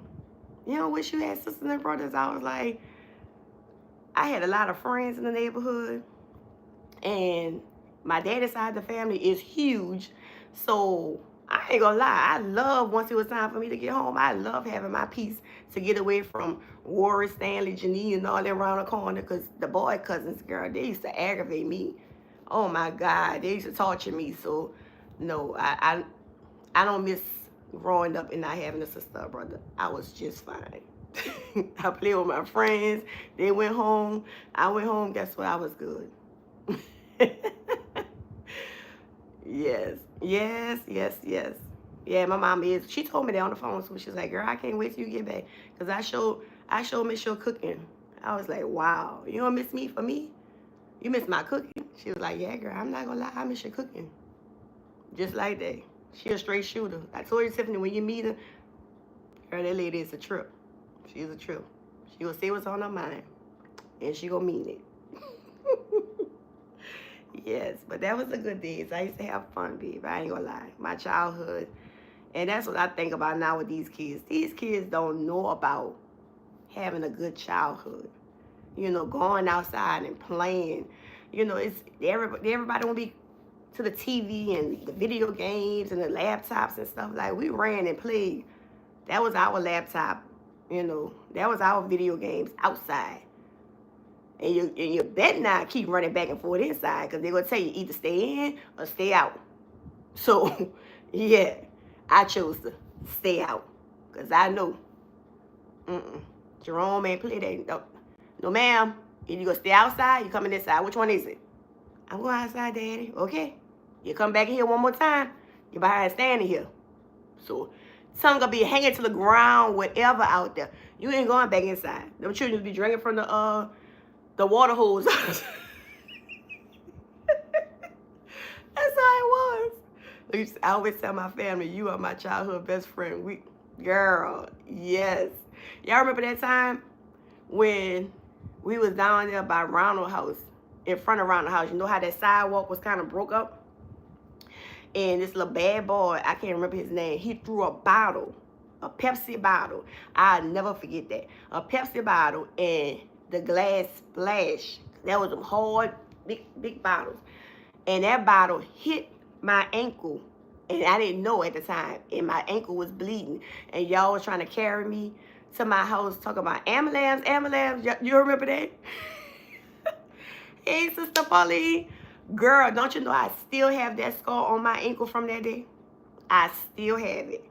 wish you had sisters and brothers. I was like, I had a lot of friends in the neighborhood. And my daddy's side of the family is huge. So I ain't gonna lie, I love once it was time for me to get home. I love having my peace to get away from Warren, Stanley, Janine, and all that around the corner. Because the boy cousins, girl, they used to aggravate me. Oh my God, they used to torture me. So no, I don't miss growing up and not having a sister or brother. I was just fine. I played with my friends. They went home. I went home. Guess what? I was good. Yes. Yeah, my mom is. She told me that on the phone. So she's like, girl, I can't wait till you get back. Because I showed miss your cooking. I was like, wow, you don't miss me for me? You miss my cooking? She was like, yeah, girl, I'm not going to lie. I miss your cooking. Just like that. She a straight shooter. I told you, Tiffany, when you meet her, girl, that lady is a trip. She's a trip. She will say what's on her mind. And she gonna mean it. Yes, but that was a good days. I used to have fun, babe. I ain't gonna lie. My childhood. And that's what I think about now with these kids. These kids don't know about having a good childhood. You know, going outside and playing. You know, it's everybody want to be to the TV and the video games and the laptops and stuff. Like, we ran and played. That was our laptop. You know, that was our video games outside. And you better not keep running back and forth inside, because they're going to tell you either stay in or stay out. So, yeah, I chose to stay out, because I know Jerome ain't play that. No, ma'am. Either you going to stay outside, you coming inside. Which one is it? I'm going outside, Daddy. Okay. You come back in here one more time, you're behind standing here. So, tongue going to be hanging to the ground, whatever out there. You ain't going back inside. Them children be drinking from the water hose. That's how it was. I always tell my family, you are my childhood best friend. Girl, yes. Y'all remember that time when we was down there by Ronald House, in front of Ronald House? You know how that sidewalk was kind of broke up? And this little bad boy, I can't remember his name, he threw a bottle, a Pepsi bottle. I'll never forget that. A Pepsi bottle, and the glass splashed. That was some hard, big bottles. And that bottle hit my ankle. And I didn't know at the time. And my ankle was bleeding. And y'all was trying to carry me to my house talking about ambulance. You remember that? Hey, Sister Pauline. Girl, don't you know I still have that scar on my ankle from that day? I still have it.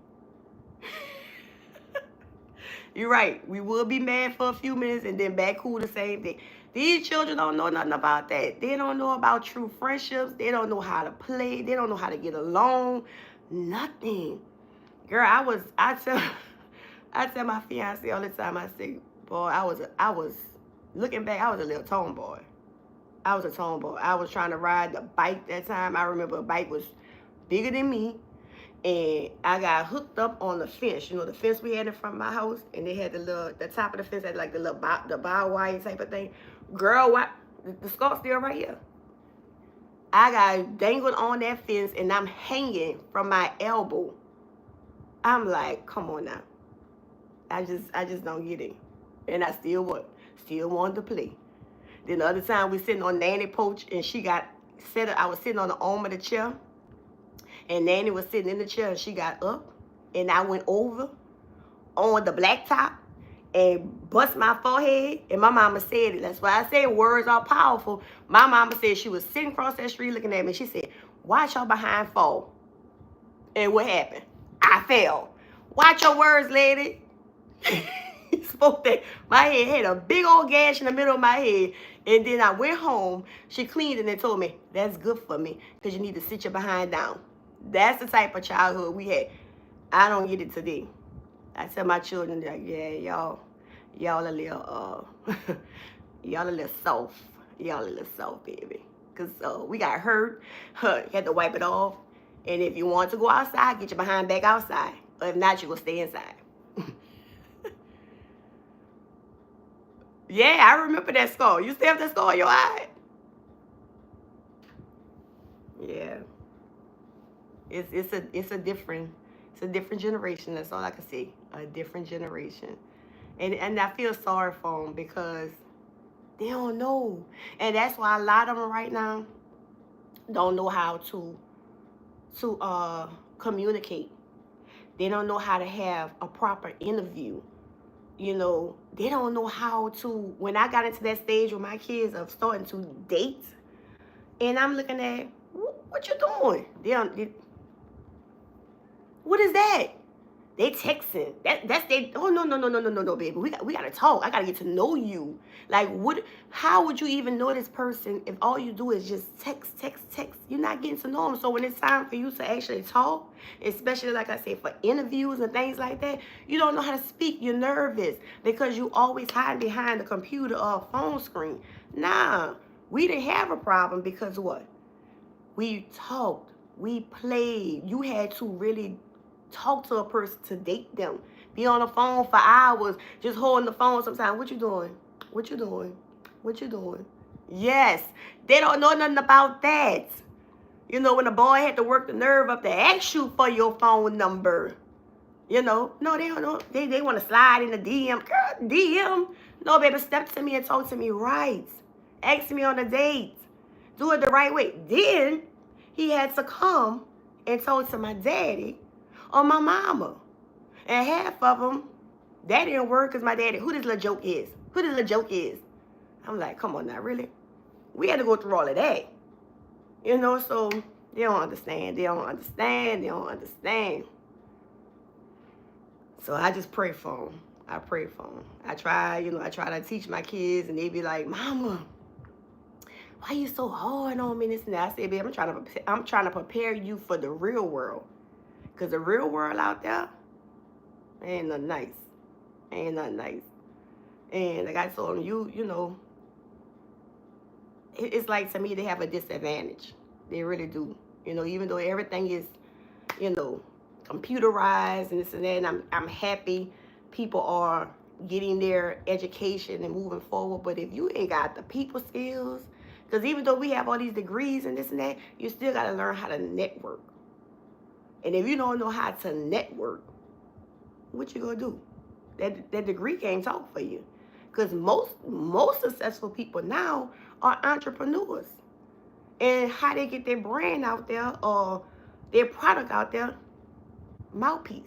You're right. We will be mad for a few minutes and then back cool the same day. These children don't know nothing about that. They don't know about true friendships. They don't know how to play. They don't know how to get along. Nothing. Girl, I tell my fiance all the time, I say, boy, I was looking back, I was a little tomboy. I was a tomboy. I was trying to ride the bike that time. I remember a bike was bigger than me. And I got hooked up on the fence. You know, the fence we had in front of my house. And they had the top of the fence had like the little the barbed wire type of thing. Girl, what? The scar's still right here. I got dangled on that fence and I'm hanging from my elbow. I'm like, come on now. I just don't get it. And I still wanted to play. Then the other time we sitting on Nanny porch and she got set up. I was sitting on the arm of the chair. And Nanny was sitting in the chair and she got up. And I went over on the blacktop and bust my forehead. And my mama said it. That's why I say words are powerful. My mama said she was sitting across that street looking at me. She said, watch your behind fall. And what happened? I fell. Watch your words, lady. He spoke that. My head had a big old gash in the middle of my head. And then I went home. She cleaned it and told me, that's good for me because you need to sit your behind down. That's the type of childhood we had. I don't get it today. I tell my children, like, yeah, y'all a little, y'all a little soft. Y'all a little soft, baby. Because we got hurt. You had to wipe it off. And if you want to go outside, get your behind back outside. Or if not, you will stay inside. Yeah, I remember that scar. You still have that scar on your eye? Yeah. It's a different generation. That's all I can say. A different generation. And I feel sorry for them because they don't know. And that's why a lot of them right now don't know how to communicate. They don't know how to have a proper interview. You know, they don't know how to, when I got into that stage with my kids of starting to date, and I'm looking at, what you doing? What is that? They texting. That's they. Oh no, baby. We gotta talk. I gotta get to know you. Like how would you even know this person if all you do is just text? You're not getting to know them. So when it's time for you to actually talk, especially like I said for interviews and things like that, you don't know how to speak. You're nervous because you always hide behind the computer or phone screen. Nah, we didn't have a problem because what? We talked. We played. You had to really talk to a person to date them. Be on the phone for hours, just holding the phone sometimes. What you doing? What you doing? What you doing? Yes, they don't know nothing about that. You know, when a boy had to work the nerve up to ask you for your phone number. You know, no, they don't know. They want to slide in the DM. Girl, DM. No, baby, step to me and talk to me right. Ask me on a date. Do it the right way. Then he had to come and talk to my daddy or my mama. And half of them, that didn't work because my daddy, who this little joke is? Who this little joke is? I'm like, come on now, really? We had to go through all of that. You know, so they don't understand. They don't understand. They don't understand. So I just pray for them. I pray for them. I try to teach my kids and they be like, Mama, why you so hard on me? This and that. I say, babe, I'm trying to prepare you for the real world. Because the real world out there ain't nothing nice. Ain't nothing nice. And like I told them, you know, it's like to me they have a disadvantage. They really do. You know, even though everything is, you know, computerized and this and that, and I'm happy people are getting their education and moving forward. But if you ain't got the people skills, because even though we have all these degrees and this and that, you still got to learn how to network. And if you don't know how to network, what you gonna do? That degree can't talk for you. Because most successful people now are entrepreneurs. And how they get their brand out there or their product out there, mouthpiece.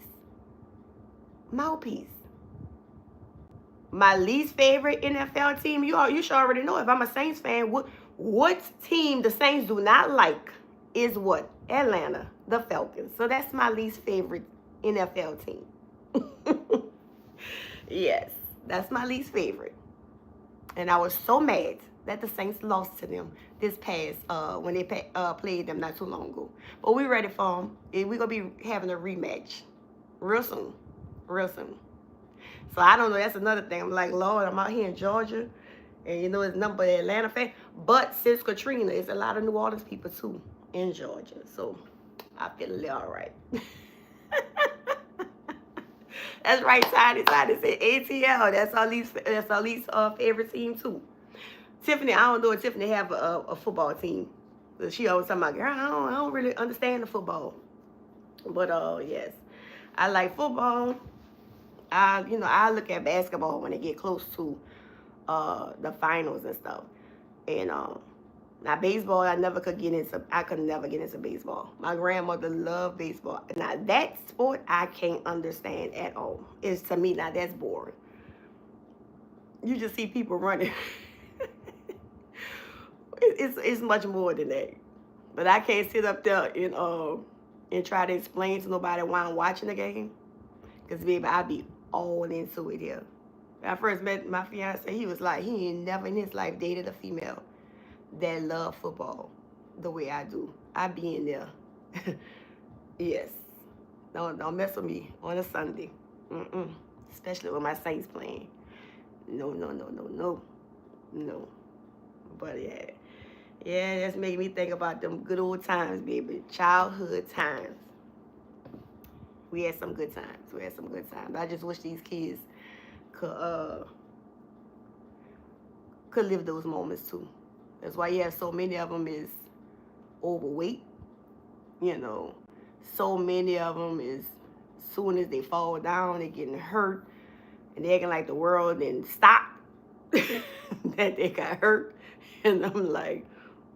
Mouthpiece. My least favorite NFL team, you should already know. If I'm a Saints fan, what What team the Saints do not like is what? Atlanta, the Falcons. So that's my least favorite NFL team. Yes, that's my least favorite. And I was so mad that the Saints lost to them this past when they played them not too long ago. But we ready for them. We're gonna be having a rematch real soon, real soon. So I don't know. That's another thing. I'm like, Lord, I'm out here in Georgia, and you know it's nothing but Atlanta fan. But since Katrina, it's a lot of New Orleans people too in Georgia. So I feel a little all right. That's right, Tiny. Tiny said ATL. That's our least favorite team too. Tiffany, I don't know if Tiffany have a football team. She always talking about, girl, I don't really understand the football. But yes, I like football. I look at basketball when it get close to the finals and stuff. And now baseball, I could never get into baseball. My grandmother loved baseball. Now that sport I can't understand at all. It's to me now that's boring. You just see people running. It's much more than that. But I can't sit up there and try to explain to nobody why I'm watching the game. Because baby, I be all into it here. When I first met my fiance, he was like, he ain't never in his life dated a female that love football the way I do. I be in there. Yes. Don't mess with me on a Sunday. Especially when my Saints playing. No. But yeah. Yeah, that's making me think about them good old times, baby. Childhood times. We had some good times. I just wish these kids could live those moments too. That's why you have so many of them is overweight. You know, so many of them is soon as they fall down, they're getting hurt, and they're acting like the world didn't stop that they got hurt. And I'm like,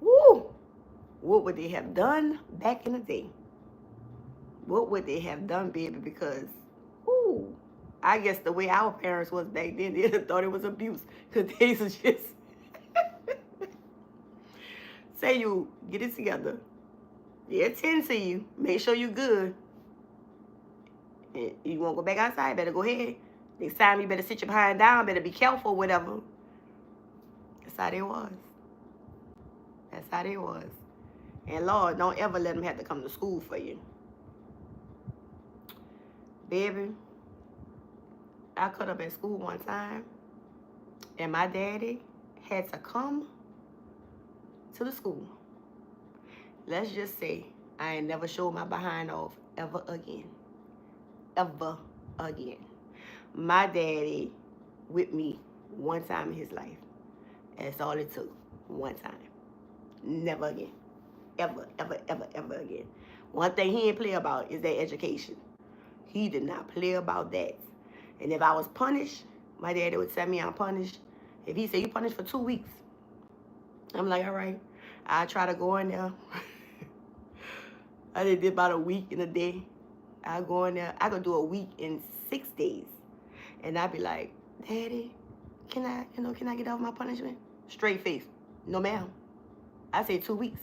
woo, what would they have done back in the day? What would they have done, baby? Because, woo, I guess the way our parents was back then, they thought it was abuse. Because they was just, say you, get it together. They attend to you. Make sure you good. And you want to go back outside, better go ahead. Next time you better sit your behind down, better be careful, whatever. That's how they was. That's how they was. And Lord, don't ever let them have to come to school for you. Baby, I cut up at school one time, and my daddy had to come to the school. Let's just say I ain't never showed my behind off ever again. Ever again. My daddy with me one time in his life. That's all it took. One time. Never again. Ever again. One thing he didn't play about is that education. He did not play about that. And if I was punished, my daddy would tell me I'm punished. If he said, you punished for 2 weeks, I'm like, all right. I try to go in there. I did about a week in a day. I go in there. I could do a week in 6 days. And I'd be like, Daddy, can I get off my punishment? Straight face. No, ma'am. I say 2 weeks.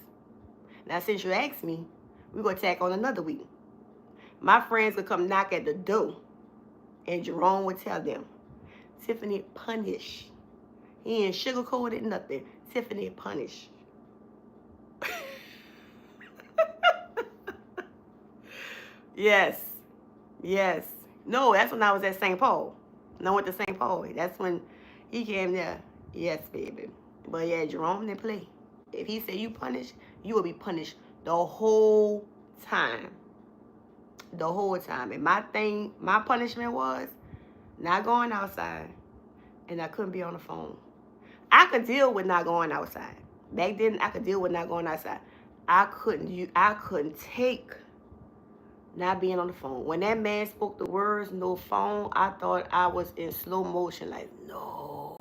Now, since you asked me, we're going to tack on another week. My friends would come knock at the door, and Jerome would tell them, Tiffany, punish. He ain't sugarcoated nothing. Tiffany, punish. Yes. No, that's when I was at St. Paul. And I went to St. Paul. That's when he came there. Yes, baby. But yeah, Jerome didn't play. If he said you punish, you will be punished the whole time. The whole time. And my punishment was not going outside. And I couldn't be on the phone. I could deal with not going outside. Back then, I could deal with not going outside. I couldn't take not being on the phone. When that man spoke the words, no phone, I thought I was in slow motion, like, no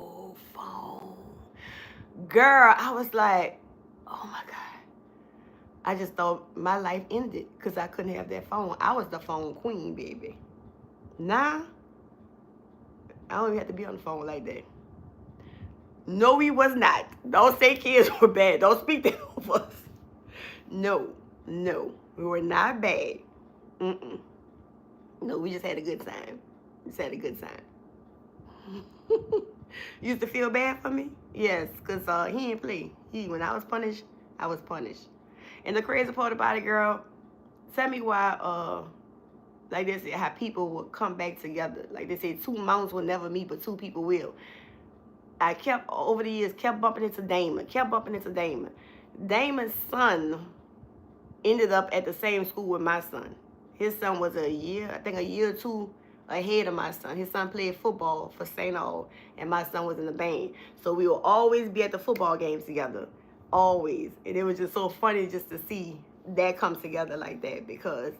phone. Girl, I was like, oh my God. I just thought my life ended because I couldn't have that phone. I was the phone queen, baby. Now, I don't even have to be on the phone like that. No, we was not. Don't say kids were bad. Don't speak that of us. No, no, we were not bad. Mm-mm. No, we just had a good time. Just had a good time. Used to feel bad for me? Yes, because he didn't play. When I was punished, I was punished. And the crazy part about it, girl, tell me why, like they say, how people will come back together. Like they say, two mountains will never meet, but two people will. I kept, over the years, kept bumping into Damon, kept bumping into Damon. Damon's son ended up at the same school with my son. His son was a year or two ahead of my son. His son played football for St. Aul, and my son was in the band. So we will always be at the football games together, always. And it was just so funny just to see that come together like that, because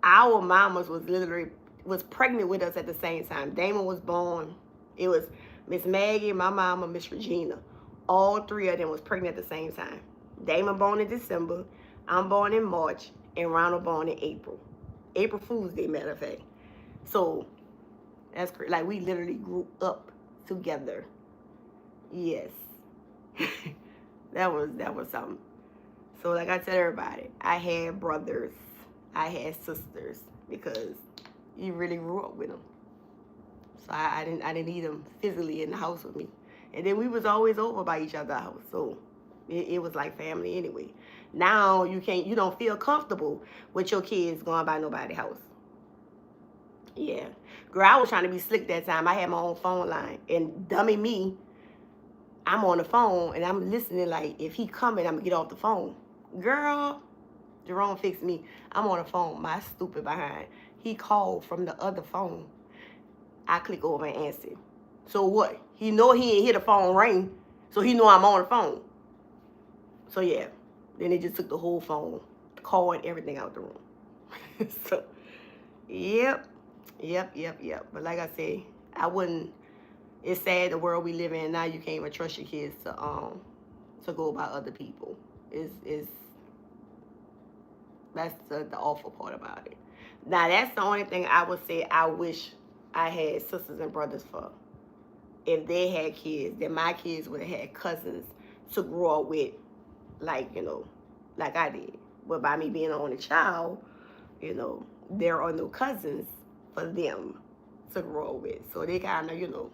our mamas was pregnant with us at the same time. Damon was born. It was Miss Maggie, my mama, Miss Regina. All three of them was pregnant at the same time. Damon born in December. I'm born in March, and Ronald born in April. April Fool's Day, matter of fact. So that's crazy. Like, we literally grew up together. Yes. that was something. So like I tell everybody, I had brothers, I had sisters, because you really grew up with them. So I didn't need them physically in the house with me. And then we was always over by each other's house. So it was like family anyway. Now you don't feel comfortable with your kids going by nobody's house. Yeah. Girl, I was trying to be slick that time. I had my own phone line. And dummy me, I'm on the phone and I'm listening like, if he coming, I'm going to get off the phone. Girl, Jerome fixed me. I'm on the phone, my stupid behind. He called from the other phone. I click over and answer. So what? He know he ain't hear the phone ring, so he know I'm on the phone. So yeah, then they just took the whole phone, call and everything out the room. So, yep. But like I say, I wouldn't. It's sad the world we live in now. You can't even trust your kids to go by other people. That's the awful part about it. Now that's the only thing I would say I wish I had sisters and brothers for. If they had kids, then my kids would have had cousins to grow up with, like like I did. But by me being an only child, there are no cousins for them to grow up with. So they kind of,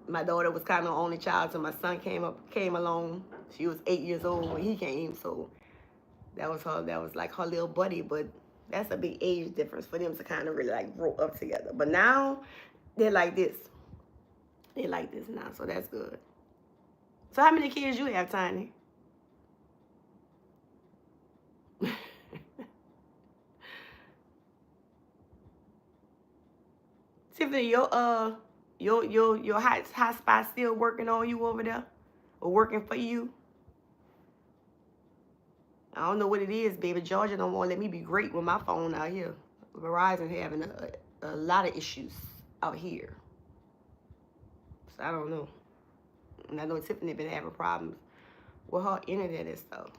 my daughter was kind of the only child till my son came along. She was 8 years old when he came, so that was like her little buddy. But that's a big age difference for them to kind of really like grow up together. But now they're like this. They like this now, so that's good. So how many kids you have, Tiny? Tiffany, your hot spot still working on you over there, or working for you? I don't know what it is, baby. Georgia don't want to let me be great with my phone out here. Verizon having a lot of issues out here, so I don't know. And I know Tiffany been having problems with her internet and stuff.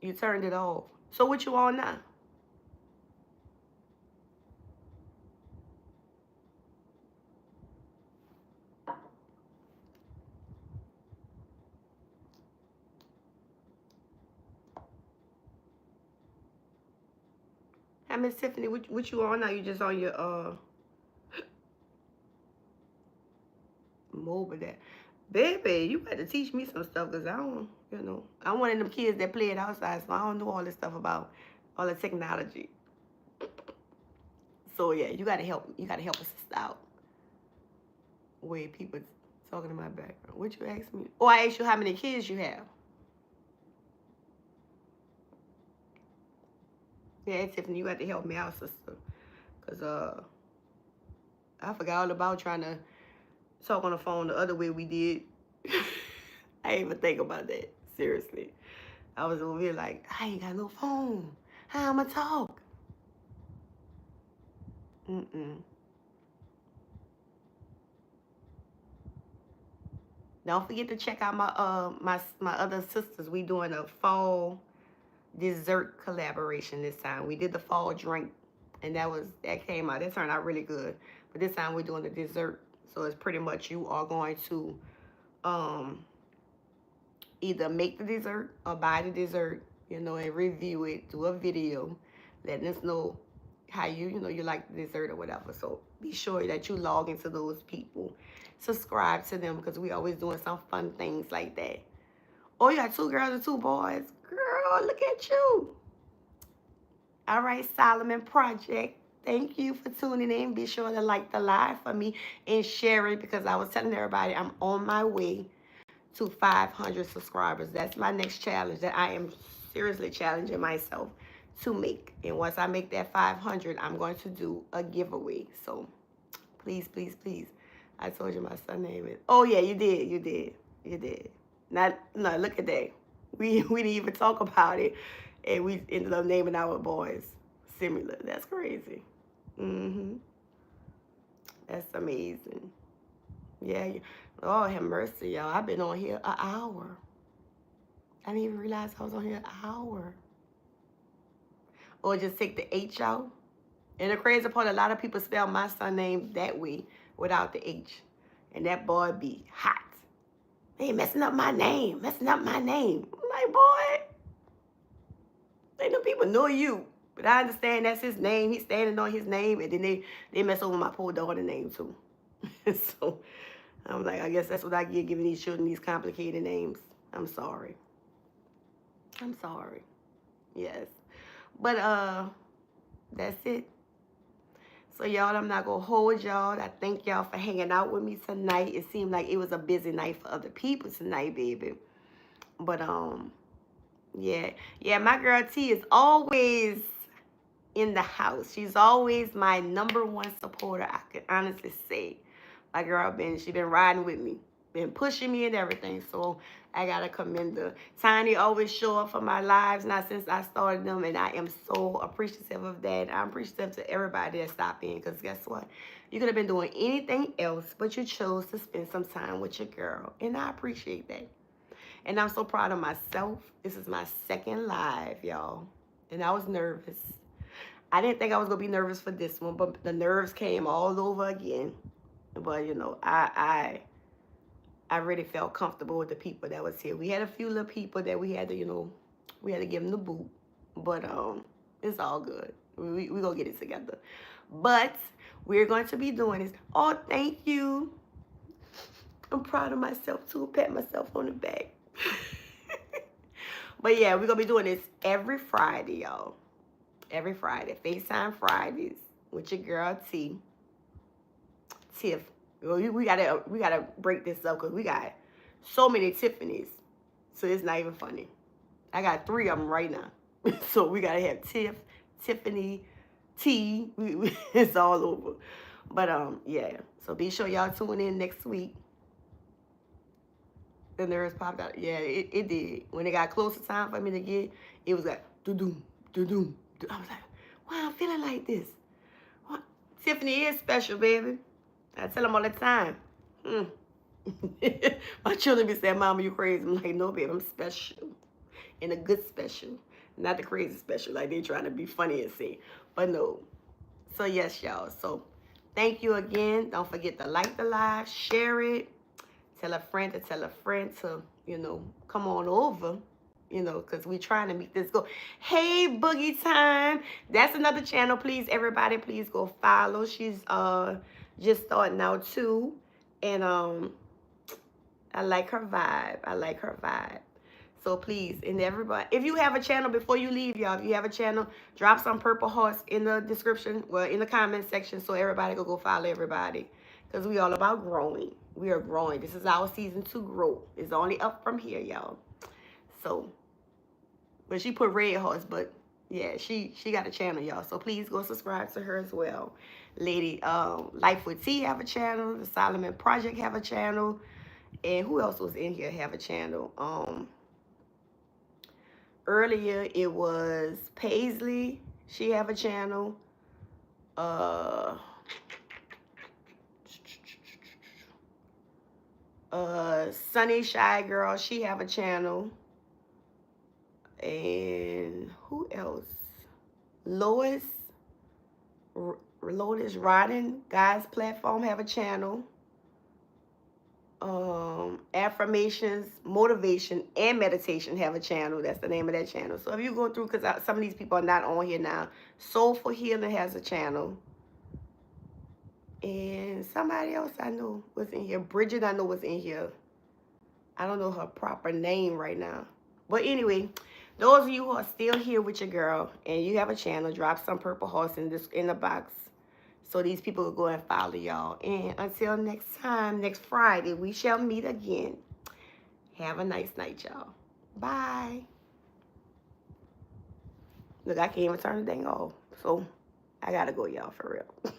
You turned it off. So what you on now? Hi, Miss Tiffany, what you on now? You just on your mobile that. Baby, you got to teach me some stuff, because I don't, I'm one of them kids that play it outside, so I don't know all this stuff about all the technology. So yeah, you gotta help us out. Wait, people talking in my background. What you asked me? Oh, I asked you how many kids you have. Yeah, Tiffany, you got to help me out, sister. Because I forgot all about trying to talk on the phone the other way we did. I didn't even think about that. Seriously. I was over here like, I ain't got no phone. How I'ma talk? Don't forget to check out my other sisters. We doing a fall dessert collaboration this time. We did the fall drink, and that came out. That turned out really good. But this time we're doing the dessert. So it's pretty much you are going to either make the dessert or buy the dessert, you know, and review it, do a video, letting us know how you know, you like the dessert or whatever. So be sure that you log into those people. Subscribe to them because we always doing some fun things like that. Oh, you got 2 girls and 2 boys. Girl, look at you. All right, Solomon Project. Thank you for tuning in. Be sure to like the live for me and share it because I was telling everybody I'm on my way to 500 subscribers. That's my next challenge that I am seriously challenging myself to make. And once I make that 500, I'm going to do a giveaway. So please, please, please. I told you my son name is. Oh yeah, you did. You did. You did. Not, no, look at that. We didn't even talk about it. And we ended up naming our boys similar. That's crazy. That's amazing. Yeah. Lord have mercy, y'all. I've been on here an hour. I didn't even realize I was on here an hour. Or just take the H out. And the crazy part, a lot of people spell my son name that way without the H. And that boy be hot. They messing up my name. Messing up my name. I'm like, boy, they know people know you. But I understand that's his name. He's standing on his name. And then they mess over my poor daughter's name too. So I'm like, I guess that's what I get giving these children these complicated names. I'm sorry. I'm sorry. Yes. But that's it. So, y'all, I'm not going to hold y'all. I thank y'all for hanging out with me tonight. It seemed like it was a busy night for other people tonight, baby. But, yeah. Yeah, my girl T is always in the house. She's always my #1 supporter, I could honestly say. My girl, she been riding with me. Been pushing me and everything. So I gotta commend her. Tiny always show up for my lives now since I started them, and I am so appreciative of that. I'm appreciative to everybody that stopped in, because guess what? You could have been doing anything else, but you chose to spend some time with your girl, and I appreciate that. And I'm so proud of myself. This is my 2nd live, y'all, and I was nervous. I didn't think I was gonna be nervous for this one, but the nerves came all over again. But you know, I really felt comfortable with the people that was here. We had a few little people that we had to, you know, we had to give them the boot. But it's all good. We gonna get it together. But we're going to be doing this. Oh, thank you. I'm proud of myself too. Pat myself on the back. But yeah, we're gonna be doing this every Friday, y'all. Every Friday. FaceTime Fridays with your girl T. Tiff. We gotta break this up because we got so many Tiffany's, so it's not even funny. I got 3 of them right now, so we gotta have Tiff, Tiffany, T. It's all over. But yeah. So be sure y'all tune in next week. The nerves popped out. Yeah, it did. When it got closer time for me to get, it was like do-doom, do-doom. I was like, why I'm feeling like this? What? Tiffany is special, baby. I tell them all the time. My children be saying, Mama, you crazy. I'm like, no, babe, I'm special. And a good special. Not the crazy special, like they trying to be funny and say. But no. So, yes, y'all. So, thank you again. Don't forget to like the live, share it. Tell a friend to, you know, come on over. You know, because we're trying to make this go. Hey, Boogie Time. That's another channel. Please, everybody, please go follow. She's just starting out too. And I like her vibe. I like her vibe. So please, and everybody, if you have a channel, before you leave, y'all, if you have a channel, drop some purple hearts in the description, well, in the comment section, so everybody can go follow everybody. Because we all about growing. We are growing. This is our season to grow. It's only up from here, y'all. So, but she put red hearts, but yeah, she got a channel, y'all. So please go subscribe to her as well. Lady Life with T have a channel. The Solomon Project have a channel. And who else was in here have a channel? Earlier it was Paisley. She have a channel. Sunny Shy Girl, she have a channel. And who else? Lois Lotus Riding Guys platform have a channel. Affirmations, motivation, and meditation have a channel. That's the name of that channel. So if you go through, because some of these people are not on here now. Soulful Healing has a channel. And somebody else I know was in here. Bridget I know was in here. I don't know her proper name right now. But anyway, those of you who are still here with your girl and you have a channel, drop some purple hearts in the box so these people will go and follow y'all. And until next time, next Friday, we shall meet again. Have a nice night, y'all. Bye. Look, I can't even turn the thing off. So I gotta go, y'all, for real.